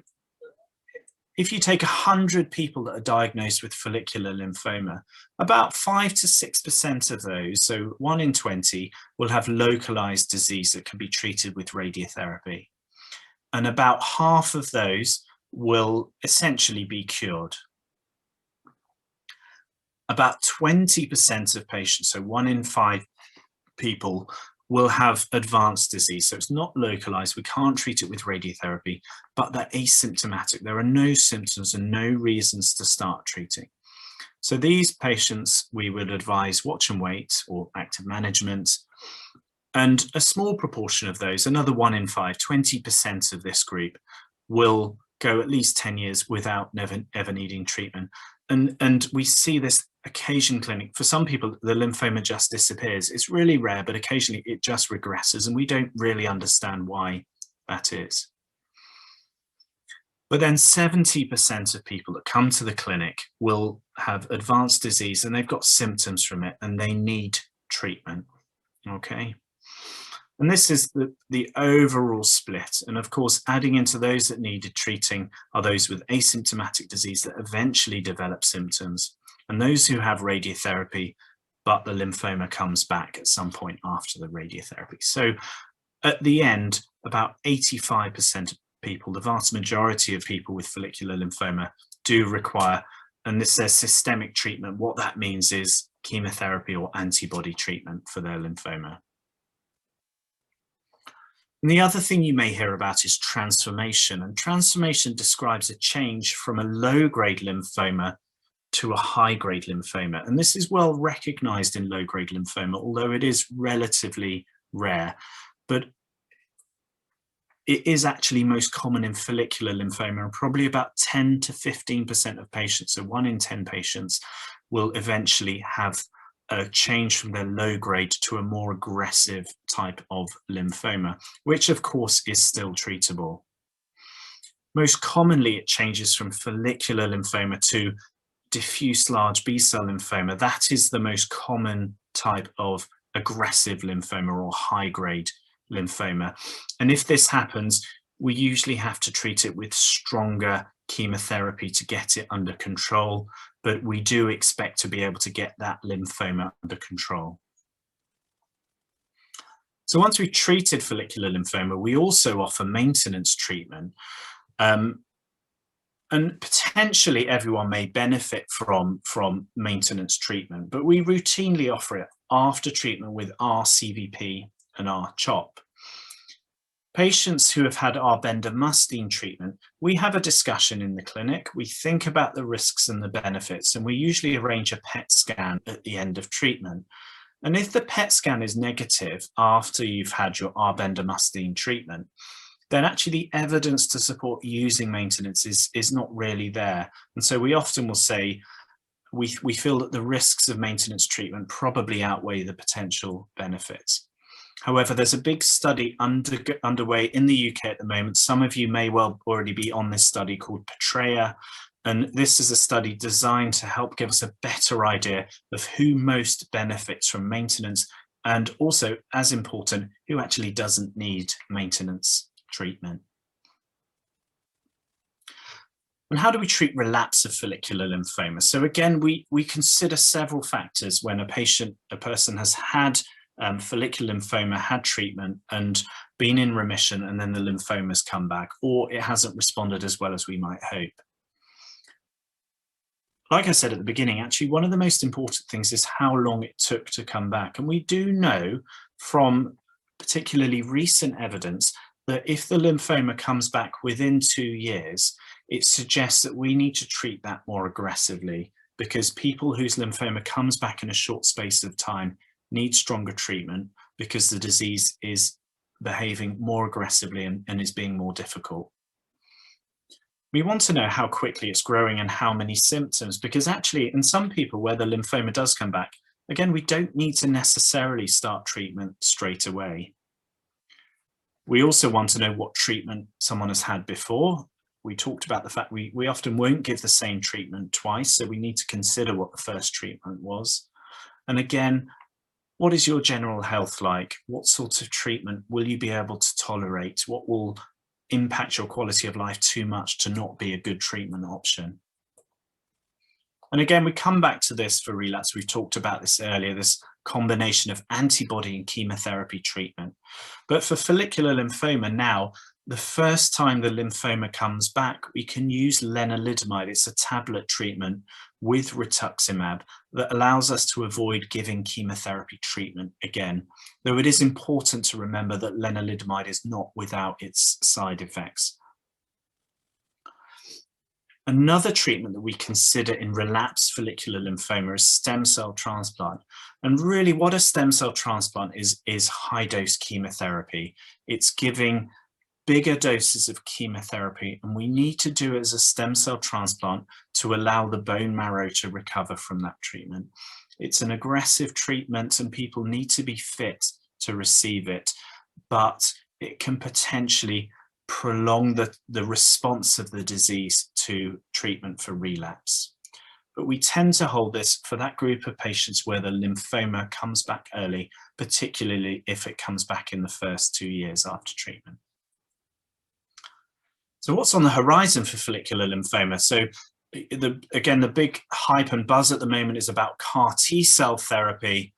if you take 100 people that are diagnosed with follicular lymphoma, about 5 to 6% of those, so 1 in 20, will have localized disease that can be treated with radiotherapy. And about half of those will essentially be cured. About 20% of patients, so 1 in 5 people, will have advanced disease. So it's not localized, we can't treat it with radiotherapy, but they're asymptomatic. There are no symptoms and no reasons to start treating. So these patients, we would advise watch and wait or active management. And a small proportion of those, another 1 in 5, 20% of this group, will go at least 10 years without ever needing treatment. And we see this occasion clinic. For some people, the lymphoma just disappears. It's really rare, but occasionally it just regresses, and we don't really understand why that is. But then 70% of people that come to the clinic will have advanced disease and they've got symptoms from it and they need treatment, okay? And this is the overall split. And of course, adding into those that needed treating are those with asymptomatic disease that eventually develop symptoms, and those who have radiotherapy, but the lymphoma comes back at some point after the radiotherapy. So at the end, about 85% of people, the vast majority of people with follicular lymphoma, do require, and this says systemic treatment. What that means is chemotherapy or antibody treatment for their lymphoma. And the other thing you may hear about is transformation. And transformation describes a change from a low-grade lymphoma to a high-grade lymphoma. And this is well recognized in low-grade lymphoma, although it is relatively rare. But it is actually most common in follicular lymphoma, and probably about 10 to 15% of patients, so 1 in 10 patients, will eventually have a change from their low grade to a more aggressive type of lymphoma, which of course is still treatable. Most commonly, it changes from follicular lymphoma to diffuse large B-cell lymphoma. That is the most common type of aggressive lymphoma or high-grade lymphoma. And if this happens, we usually have to treat it with stronger chemotherapy to get it under control, but we do expect to be able to get that lymphoma under control. So once we've treated follicular lymphoma, we also offer maintenance treatment. And potentially everyone may benefit from maintenance treatment, but we routinely offer it after treatment with our CVP and our CHOP. Patients who have had our bendamustine treatment, we have a discussion in the clinic. We think about the risks and the benefits, and we usually arrange a PET scan at the end of treatment. And if the PET scan is negative after you've had your bendamustine treatment, then actually the evidence to support using maintenance is not really there. And so we often will say, we feel that the risks of maintenance treatment probably outweigh the potential benefits. However, there's a big study underway in the UK at the moment. Some of you may well already be on this study called Portrea. And this is a study designed to help give us a better idea of who most benefits from maintenance, and also, as important, who actually doesn't need maintenance treatment. And how do we treat relapse of follicular lymphoma? So again, we consider several factors when a person has had follicular lymphoma, had treatment and been in remission, and then the lymphomas come back, or it hasn't responded as well as we might hope. Like I said at the beginning, actually, one of the most important things is how long it took to come back. And we do know from particularly recent evidence that if the lymphoma comes back within 2 years, it suggests that we need to treat that more aggressively, because people whose lymphoma comes back in a short space of time need stronger treatment because the disease is behaving more aggressively and is being more difficult. We want to know how quickly it's growing and how many symptoms, because actually in some people where the lymphoma does come back, again, we don't need to necessarily start treatment straight away. We also want to know what treatment someone has had before. We talked about the fact we often won't give the same treatment twice, so we need to consider what the first treatment was. And again, what is your general health like? What sort of treatment will you be able to tolerate? What will impact your quality of life too much to not be a good treatment option? And again, we come back to this for relapse. We've talked about this earlier, this combination of antibody and chemotherapy treatment. But for follicular lymphoma now, the first time the lymphoma comes back, we can use lenalidomide. It's a tablet treatment with rituximab that allows us to avoid giving chemotherapy treatment again. Though it is important to remember that lenalidomide is not without its side effects. Another treatment that we consider in relapsed follicular lymphoma is stem cell transplant. And really what a stem cell transplant is high dose chemotherapy. It's giving bigger doses of chemotherapy, and we need to do it as a stem cell transplant to allow the bone marrow to recover from that treatment. It's an aggressive treatment and people need to be fit to receive it, but it can potentially prolong the response of the disease to treatment for relapse. But we tend to hold this for that group of patients where the lymphoma comes back early, particularly if it comes back in the first 2 years after treatment. So what's on the horizon for follicular lymphoma? So again, the big hype and buzz at the moment is about CAR T-cell therapy.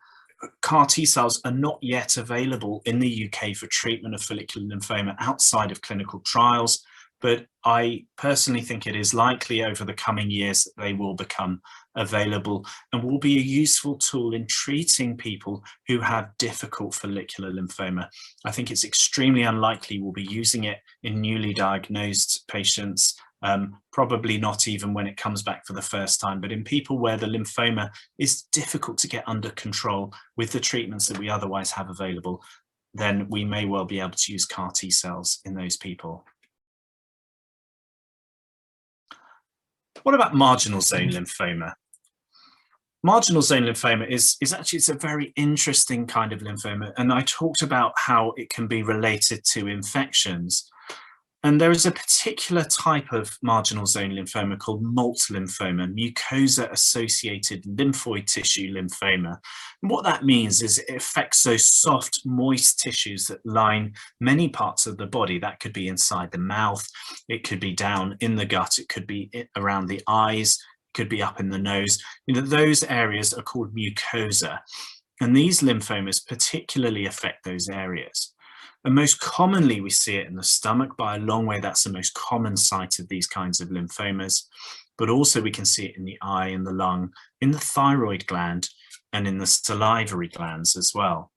CAR T-cells are not yet available in the UK for treatment of follicular lymphoma outside of clinical trials, but I personally think it is likely over the coming years that they will become available and will be a useful tool in treating people who have difficult follicular lymphoma. I think it's extremely unlikely we'll be using it in newly diagnosed patients, probably not even when it comes back for the first time, but in people where the lymphoma is difficult to get under control with the treatments that we otherwise have available, then we may well be able to use CAR T cells in those people. What about marginal zone lymphoma? Marginal zone lymphoma is actually, it's a very interesting kind of lymphoma, and I talked about how it can be related to infections. And there is a particular type of marginal zone lymphoma called MALT lymphoma, mucosa-associated lymphoid tissue lymphoma. And what that means is it affects those soft, moist tissues that line many parts of the body. That could be inside the mouth, it could be down in the gut, it could be around the eyes, it could be up in the nose. You know, those areas are called mucosa. And these lymphomas particularly affect those areas. And most commonly we see it in the stomach. By a long way, that's the most common site of these kinds of lymphomas. But also we can see it in the eye, in the lung, in the thyroid gland, and in the salivary glands as well.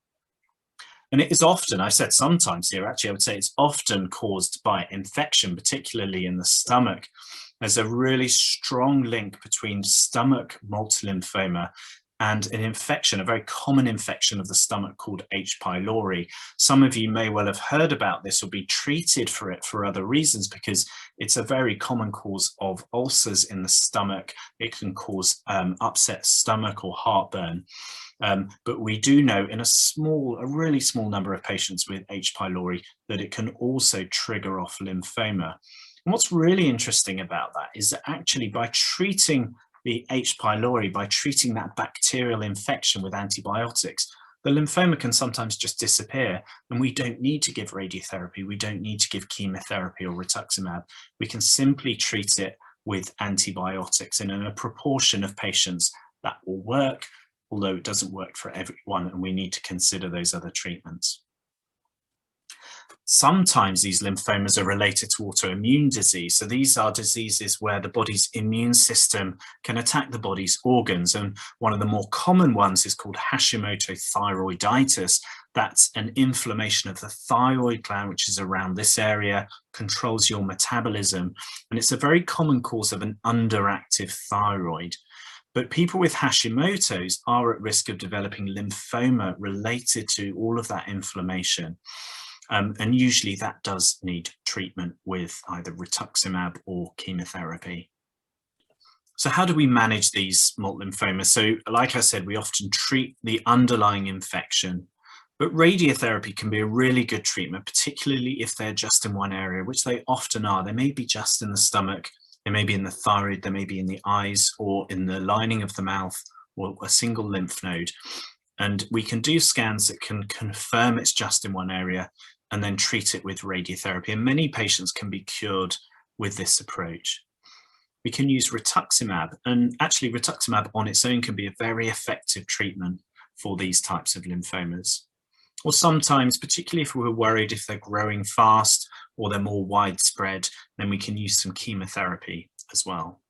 And it is often, I said sometimes here, actually I would say it's often caused by infection, particularly in the stomach. There's a really strong link between stomach MALT lymphoma and an infection, a very common infection of the stomach called H. pylori. Some of you may well have heard about this or be treated for it for other reasons, because it's a very common cause of ulcers in the stomach. It can cause upset stomach or heartburn. But we do know in a really small number of patients with H. pylori that it can also trigger off lymphoma. And what's really interesting about that is that actually by treating the H. pylori, by treating that bacterial infection with antibiotics, the lymphoma can sometimes just disappear, and we don't need to give radiotherapy, we don't need to give chemotherapy or rituximab. We can simply treat it with antibiotics, and in a proportion of patients that will work, although it doesn't work for everyone, and we need to consider those other treatments. Sometimes these lymphomas are related to autoimmune disease. So these are diseases where the body's immune system can attack the body's organs. And one of the more common ones is called Hashimoto Thyroiditis. That's an inflammation of the thyroid gland, which is around this area, controls your metabolism. And it's a very common cause of an underactive thyroid. But people with Hashimoto's are at risk of developing lymphoma related to all of that inflammation. And usually that does need treatment with either rituximab or chemotherapy. So how do we manage these multiple lymphomas? So like I said, we often treat the underlying infection, but radiotherapy can be a really good treatment, particularly if they're just in one area, which they often are. They may be just in the stomach, they may be in the thyroid, they may be in the eyes or in the lining of the mouth or a single lymph node. And we can do scans that can confirm it's just in one area and then treat it with radiotherapy. And many patients can be cured with this approach. We can use rituximab, and actually rituximab on its own can be a very effective treatment for these types of lymphomas. Or sometimes, particularly if we're worried if they're growing fast or they're more widespread, then we can use some chemotherapy as well.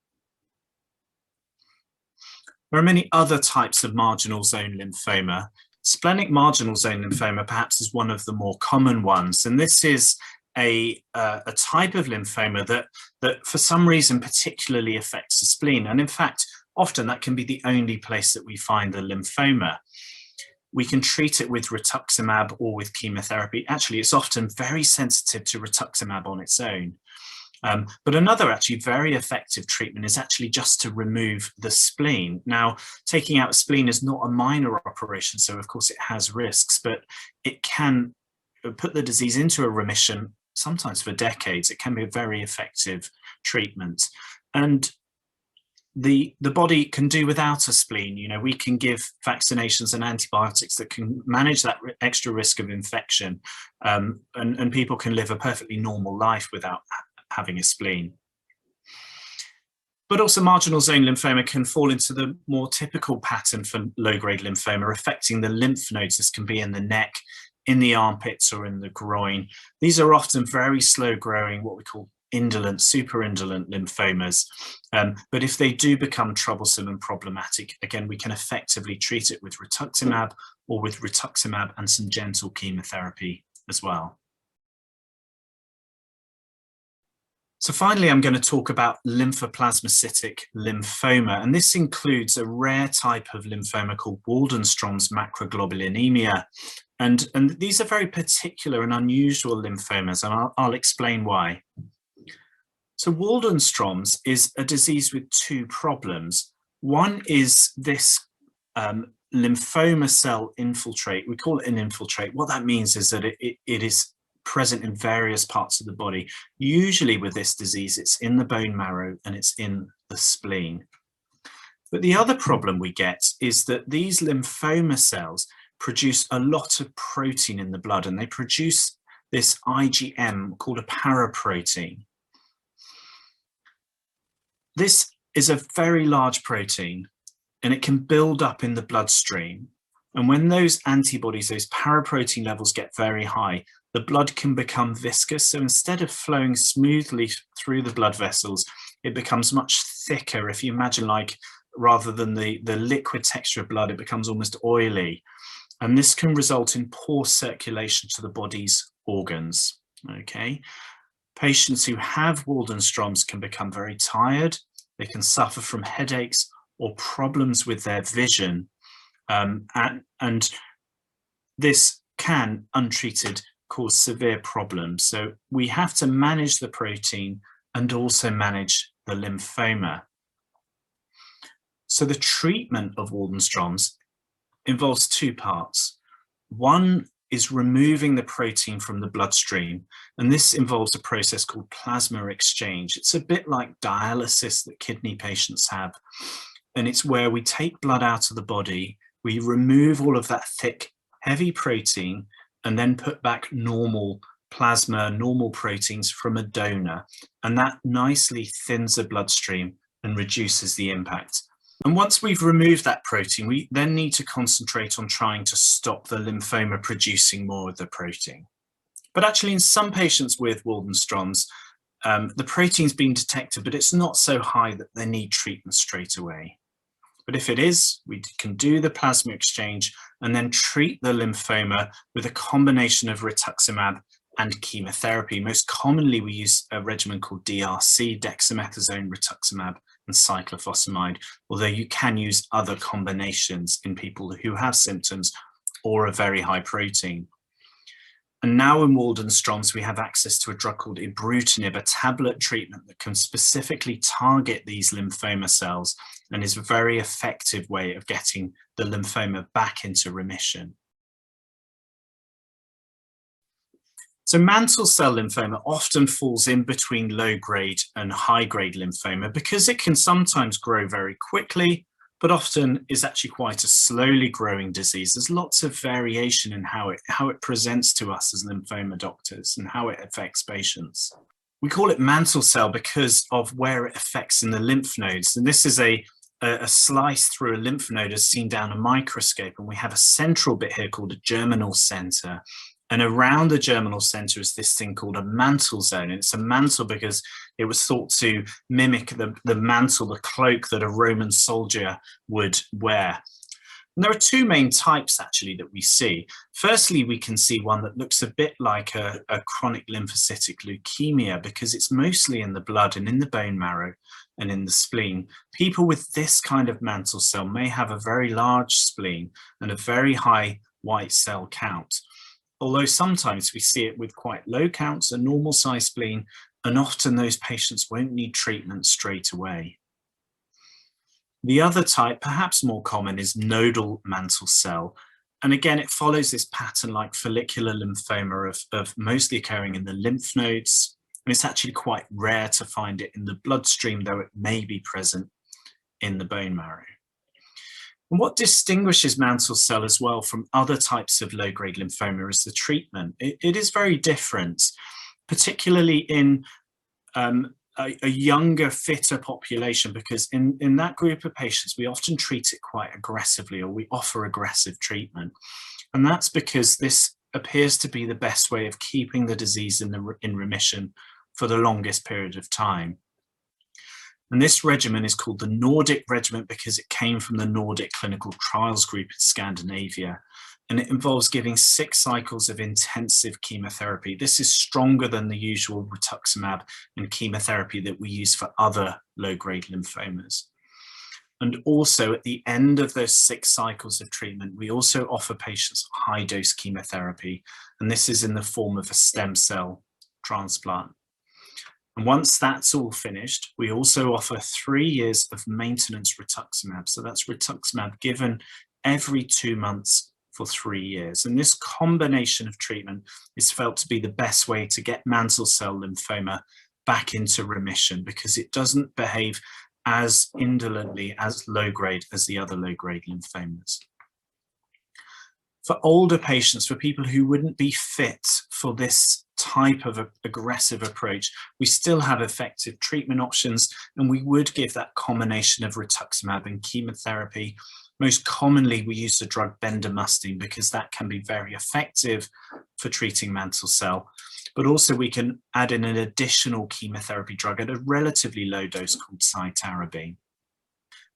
There are many other types of marginal zone lymphoma. Splenic marginal zone lymphoma perhaps is one of the more common ones, and this is a type of lymphoma that for some reason particularly affects the spleen. And in fact, often that can be the only place that we find the lymphoma. We can treat it with rituximab or with chemotherapy. Actually, it's often very sensitive to rituximab on its own. But another actually very effective treatment is actually just to remove the spleen. Now, taking out a spleen is not a minor operation, so of course it has risks, but it can put the disease into a remission, sometimes for decades. It can be a very effective treatment. And the body can do without a spleen. You know, we can give vaccinations and antibiotics that can manage that extra risk of infection, and people can live a perfectly normal life without having a spleen. But also marginal zone lymphoma can fall into the more typical pattern for low-grade lymphoma, affecting the lymph nodes. This can be in the neck, in the armpits, or in the groin. These are often very slow-growing, what we call indolent, superindolent lymphomas. But if they do become troublesome and problematic, again, we can effectively treat it with rituximab or with rituximab and some gentle chemotherapy as well. So finally, I'm going to talk about lymphoplasmacytic lymphoma, and this includes a rare type of lymphoma called Waldenström's macroglobulinemia. And these are very particular and unusual lymphomas, and I'll explain why. So Waldenström's is a disease with two problems. One is this lymphoma cell infiltrate. We call it an infiltrate. What that means is that it is present in various parts of the body. Usually with this disease, it's in the bone marrow and it's in the spleen. But the other problem we get is that these lymphoma cells produce a lot of protein in the blood, and they produce this IgM called a paraprotein. This is a very large protein, and it can build up in the bloodstream. And when those antibodies, those paraprotein levels get very high, the blood can become viscous. So instead of flowing smoothly through the blood vessels, it becomes much thicker. If you imagine, like, rather than the liquid texture of blood, it becomes almost oily. And this can result in poor circulation to the body's organs, okay? Patients who have Waldenström's can become very tired. They can suffer from headaches or problems with their vision. And this can, untreated, cause severe problems. So we have to manage the protein and also manage the lymphoma. So the treatment of Waldenström's involves two parts. One is removing the protein from the bloodstream, and this involves a process called plasma exchange. It's a bit like dialysis that kidney patients have, and it's where we take blood out of the body, we remove all of that thick, heavy protein, and then put back normal plasma, normal proteins from a donor, and that nicely thins the bloodstream and reduces the impact. And once we've removed that protein, we then need to concentrate on trying to stop the lymphoma producing more of the protein. But actually, in some patients with Waldenström's, the protein's been detected, but it's not so high that they need treatment straight away. But if it is, we can do the plasma exchange and then treat the lymphoma with a combination of rituximab and chemotherapy. Most commonly, we use a regimen called DRC, dexamethasone, rituximab, and cyclophosphamide, although you can use other combinations in people who have symptoms or a very high protein. And now in Waldenström's, we have access to a drug called Ibrutinib, a tablet treatment that can specifically target these lymphoma cells and is a very effective way of getting the lymphoma back into remission. So mantle cell lymphoma often falls in between low-grade and high-grade lymphoma because it can sometimes grow very quickly, but often is actually quite a slowly growing disease. There's lots of variation in how it presents to us as lymphoma doctors and how it affects patients. We call it mantle cell because of where it affects in the lymph nodes. And this is a slice through a lymph node as seen down a microscope. And we have a central bit here called a germinal center. And around the germinal center is this thing called a mantle zone. And it's a mantle because it was thought to mimic the mantle, the cloak that a Roman soldier would wear. And there are two main types actually that we see. Firstly, we can see one that looks a bit like a chronic lymphocytic leukemia because it's mostly in the blood and in the bone marrow and in the spleen. People with this kind of mantle cell may have a very large spleen and a very high white cell count. Although sometimes we see it with quite low counts, a normal size spleen, and often those patients won't need treatment straight away. The other type, perhaps more common, is nodal mantle cell. And again, it follows this pattern like follicular lymphoma of mostly occurring in the lymph nodes. And it's actually quite rare to find it in the bloodstream, though it may be present in the bone marrow. And what distinguishes mantle cell as well from other types of low-grade lymphoma is the treatment. It is very different, particularly in a younger, fitter population, because in that group of patients, we often treat it quite aggressively, or we offer aggressive treatment. And that's because this appears to be the best way of keeping the disease in remission for the longest period of time. And this regimen is called the Nordic Regiment because it came from the Nordic Clinical Trials Group in Scandinavia. And it involves giving 6 cycles of intensive chemotherapy. This is stronger than the usual Rituximab and chemotherapy that we use for other low-grade lymphomas. And also at the end of those 6 cycles of treatment, we also offer patients high-dose chemotherapy. And this is in the form of a stem cell transplant. And once that's all finished, we also offer 3 years of maintenance Rituximab. So that's Rituximab given every 2 months for 3 years. And this combination of treatment is felt to be the best way to get mantle cell lymphoma back into remission because it doesn't behave as indolently as low-grade as the other low-grade lymphomas. For older patients, for people who wouldn't be fit for this type of aggressive approach, we still have effective treatment options, and we would give that combination of Rituximab and chemotherapy. Most commonly, we use the drug bendamustine because that can be very effective for treating mantle cell, but also we can add in an additional chemotherapy drug at a relatively low dose called cytarabine.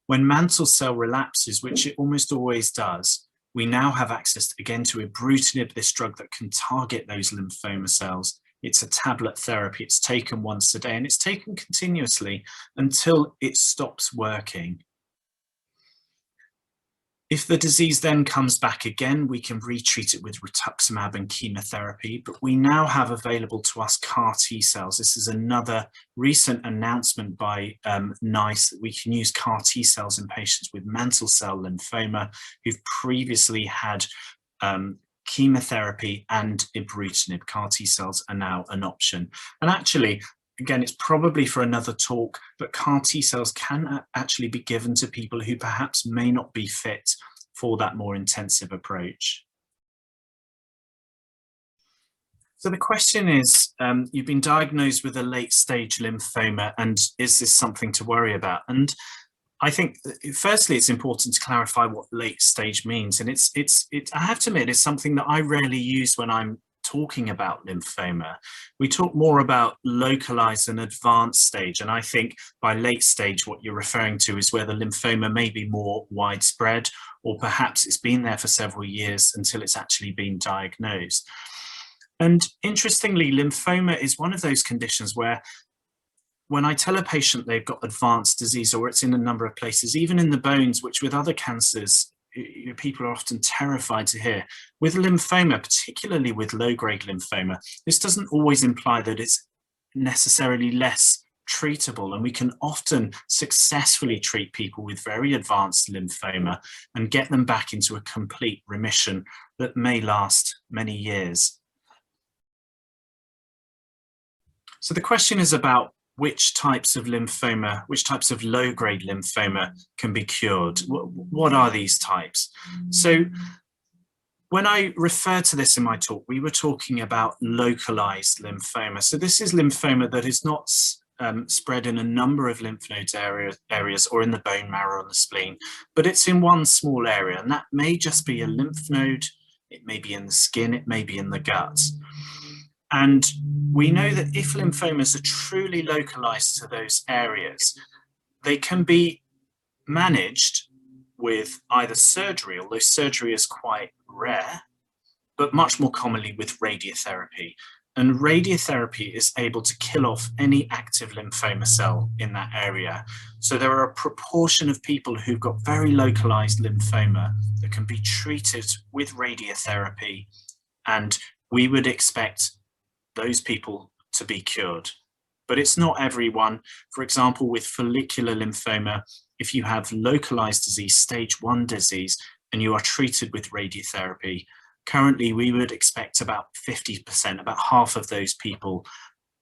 When mantle cell relapses, which it almost always does, we now have access again to Ibrutinib, this drug that can target those lymphoma cells. It's a tablet therapy. It's taken once a day and it's taken continuously until it stops working. If the disease then comes back again, we can retreat it with Rituximab and chemotherapy, but we now have available to us CAR T cells. This is another recent announcement by NICE that we can use CAR T cells in patients with mantle cell lymphoma who've previously had chemotherapy and Ibrutinib. CAR T cells are now an option. And actually, again, it's probably for another talk, but CAR T cells can actually be given to people who perhaps may not be fit for that more intensive approach. So the question is, you've been diagnosed with a late stage lymphoma, and is this something to worry about? And I think, firstly, it's important to clarify what late stage means. And I have to admit, it's something that I rarely use when I'm talking about lymphoma. We talk more about localized and advanced stage, and I think by late stage what you're referring to is where the lymphoma may be more widespread, or perhaps it's been there for several years until it's actually been diagnosed. And interestingly, lymphoma is one of those conditions where when I tell a patient they've got advanced disease or it's in a number of places, even in the bones, which with other cancers people are often terrified to hear. With lymphoma, particularly with low-grade lymphoma, this doesn't always imply that it's necessarily less treatable, and we can often successfully treat people with very advanced lymphoma and get them back into a complete remission that may last many years. So the question is about which types of lymphoma, which types of low-grade lymphoma can be cured. What are these types? So when I referred to this in my talk, we were talking about localized lymphoma. So this is lymphoma that is not spread in a number of lymph nodes areas or in the bone marrow or the spleen, but it's in one small area, and that may just be a lymph node, it may be in the skin, it may be in the gut. And we know that if lymphomas are truly localized to those areas, they can be managed with either surgery, although surgery is quite rare, but much more commonly with radiotherapy. And radiotherapy is able to kill off any active lymphoma cell in that area. So there are a proportion of people who've got very localized lymphoma that can be treated with radiotherapy, and we would expect those people to be cured. But it's not everyone. For example, with follicular lymphoma, if you have localized disease, stage 1 disease, and you are treated with radiotherapy, currently we would expect about 50%, about half of those people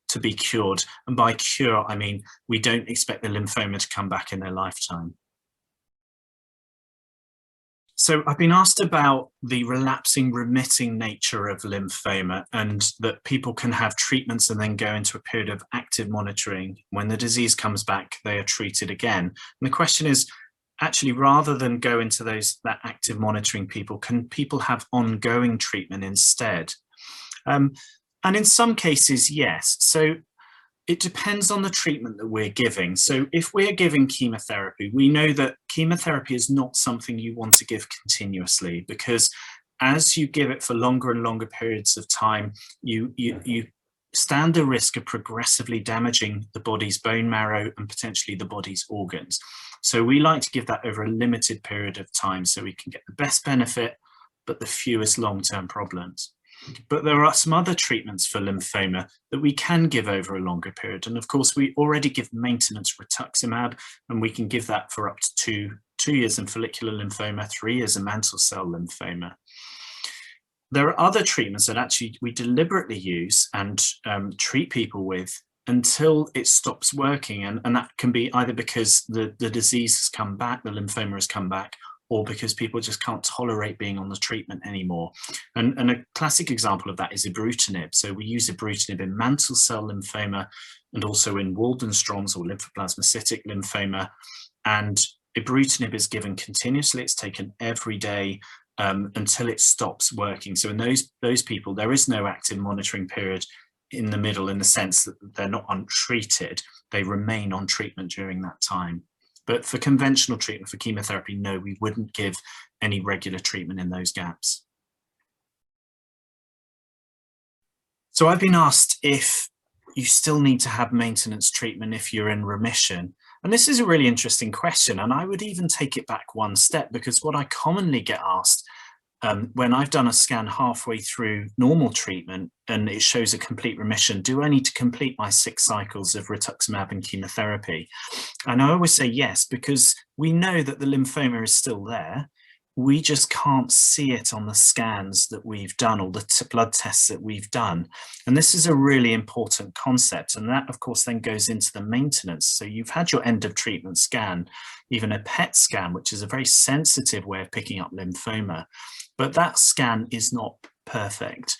to be cured. And by cure, I mean, we don't expect the lymphoma to come back in their lifetime. So I've been asked about the relapsing, remitting nature of lymphoma, and that people can have treatments and then go into a period of active monitoring. When the disease comes back, they are treated again. And the question is, actually, rather than go into that active monitoring can people have ongoing treatment instead? And in some cases, yes. So it depends on the treatment that we're giving. So if we're giving chemotherapy, we know that chemotherapy is not something you want to give continuously, because as you give it for longer and longer periods of time, you stand the risk of progressively damaging the body's bone marrow and potentially the body's organs. So we like to give that over a limited period of time so we can get the best benefit, but the fewest long-term problems. But there are some other treatments for lymphoma that we can give over a longer period. And of course, we already give maintenance Rituximab, and we can give that for up to two years in follicular lymphoma, 3 years in mantle cell lymphoma. There are other treatments that actually we deliberately use and treat people with until it stops working. And that can be either because the disease has come back, the lymphoma has come back, or because people just can't tolerate being on the treatment anymore. And a classic example of that is Ibrutinib. So we use Ibrutinib in mantle cell lymphoma and also in Waldenström's or Lymphoplasmacytic lymphoma. And Ibrutinib is given continuously. It's taken every day until it stops working. So in those people, there is no active monitoring period in the middle, in the sense that they're not untreated. They remain on treatment during that time. But for conventional treatment, for chemotherapy, no, we wouldn't give any regular treatment in those gaps. So I've been asked if you still need to have maintenance treatment if you're in remission. And this is a really interesting question. And I would even take it back one step, because what I commonly get asked when I've done a scan halfway through normal treatment and it shows a complete remission, do I need to complete my 6 cycles of Rituximab and chemotherapy? And I always say yes, because we know that the lymphoma is still there. We just can't see it on the scans that we've done or the blood tests that we've done. And this is a really important concept. And that, of course, then goes into the maintenance. So you've had your end of treatment scan, even a PET scan, which is a very sensitive way of picking up lymphoma. But that scan is not perfect.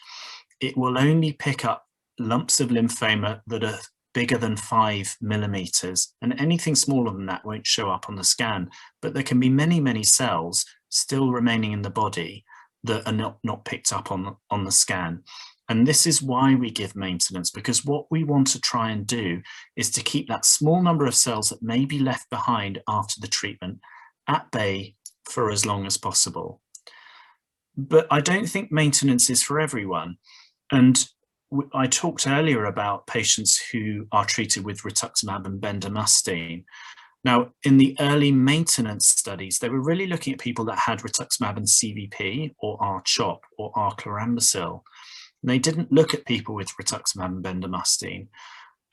It will only pick up lumps of lymphoma that are bigger than 5 millimeters, and anything smaller than that won't show up on the scan. But there can be many, many cells still remaining in the body that are not picked up on the scan. And this is why we give maintenance, because what we want to try and do is to keep that small number of cells that may be left behind after the treatment at bay for as long as possible. But I don't think maintenance is for everyone. And I talked earlier about patients who are treated with Rituximab and bendamustine. Now, in the early maintenance studies, they were really looking at people that had rituximab and CVP or R-CHOP or R-chlorambucil. They didn't look at people with rituximab and bendamustine.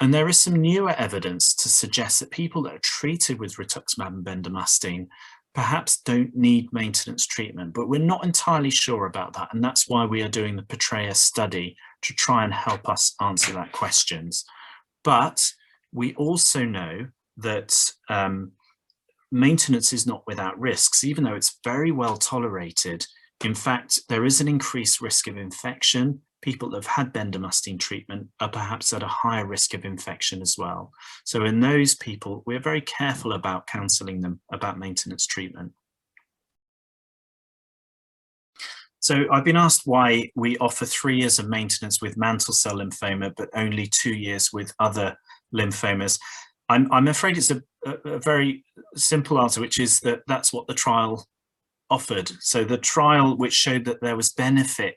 And there is some newer evidence to suggest that people that are treated with rituximab and bendamustine perhaps don't need maintenance treatment, but we're not entirely sure about that. And that's why we are doing the Portray study to try and help us answer that questions. But we also know that maintenance is not without risks, even though it's very well tolerated. In fact, there is an increased risk of infection. People that have had bendamustine treatment are perhaps at a higher risk of infection as well. So in those people, we're very careful about counseling them about maintenance treatment. So I've been asked why we offer 3 years of maintenance with mantle cell lymphoma, but only 2 years with other lymphomas. I'm afraid it's a very simple answer, which is that that's what the trial offered. So the trial which showed that there was benefit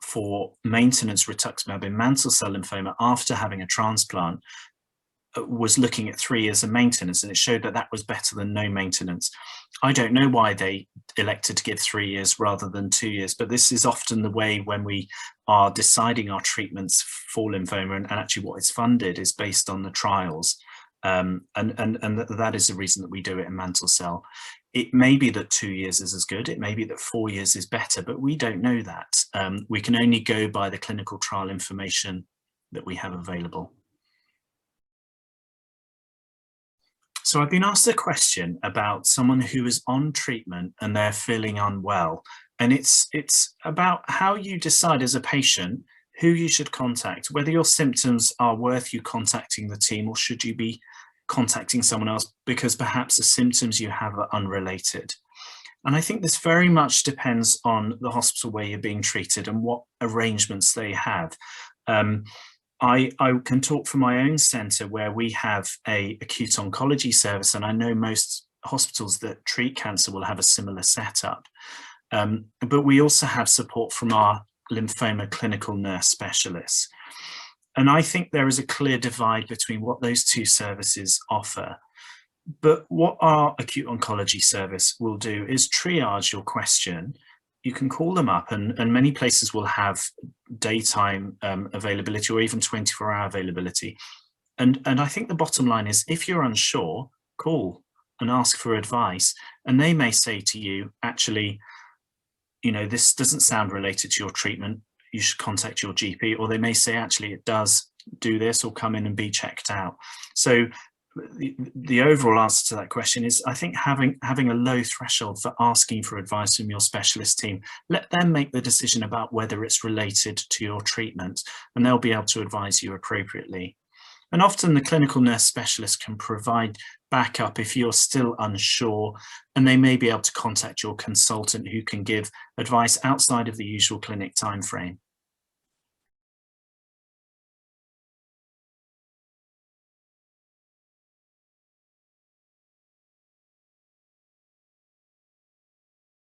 for maintenance rituximab in mantle cell lymphoma after having a transplant was looking at 3 years of maintenance, and it showed that that was better than no maintenance. I don't know why they elected to give 3 years rather than 2 years, but this is often the way when we are deciding our treatments for lymphoma, and actually what is funded is based on the trials. And that is the reason that we do it in mantle cell. It may be that 2 years is as good, it may be that 4 years is better, but we don't know that. We can only go by the clinical trial information that we have available. So I've been asked a question about someone who is on treatment and they're feeling unwell. And it's about how you decide as a patient who you should contact, whether your symptoms are worth you contacting the team, or should you be contacting someone else because perhaps the symptoms you have are unrelated. And I think this very much depends on the hospital where you're being treated and what arrangements they have. I can talk from my own centre where we have an acute oncology service, and I know most hospitals that treat cancer will have a similar setup. But we also have support from our lymphoma clinical nurse specialists. And I think there is a clear divide between what those two services offer. But what our acute oncology service will do is triage your question. You can call them up, and many places will have daytime availability or even 24-hour availability. And I think the bottom line is, if you're unsure, call and ask for advice. And they may say to you, actually, you know, this doesn't sound related to your treatment, you should contact your GP. Or they may say, actually, it does do this, or come in and be checked out. So the overall answer to that question is, I think having a low threshold for asking for advice from your specialist team, let them make the decision about whether it's related to your treatment, and they'll be able to advise you appropriately. And often the clinical nurse specialist can provide backup if you're still unsure, and they may be able to contact your consultant who can give advice outside of the usual clinic timeframe.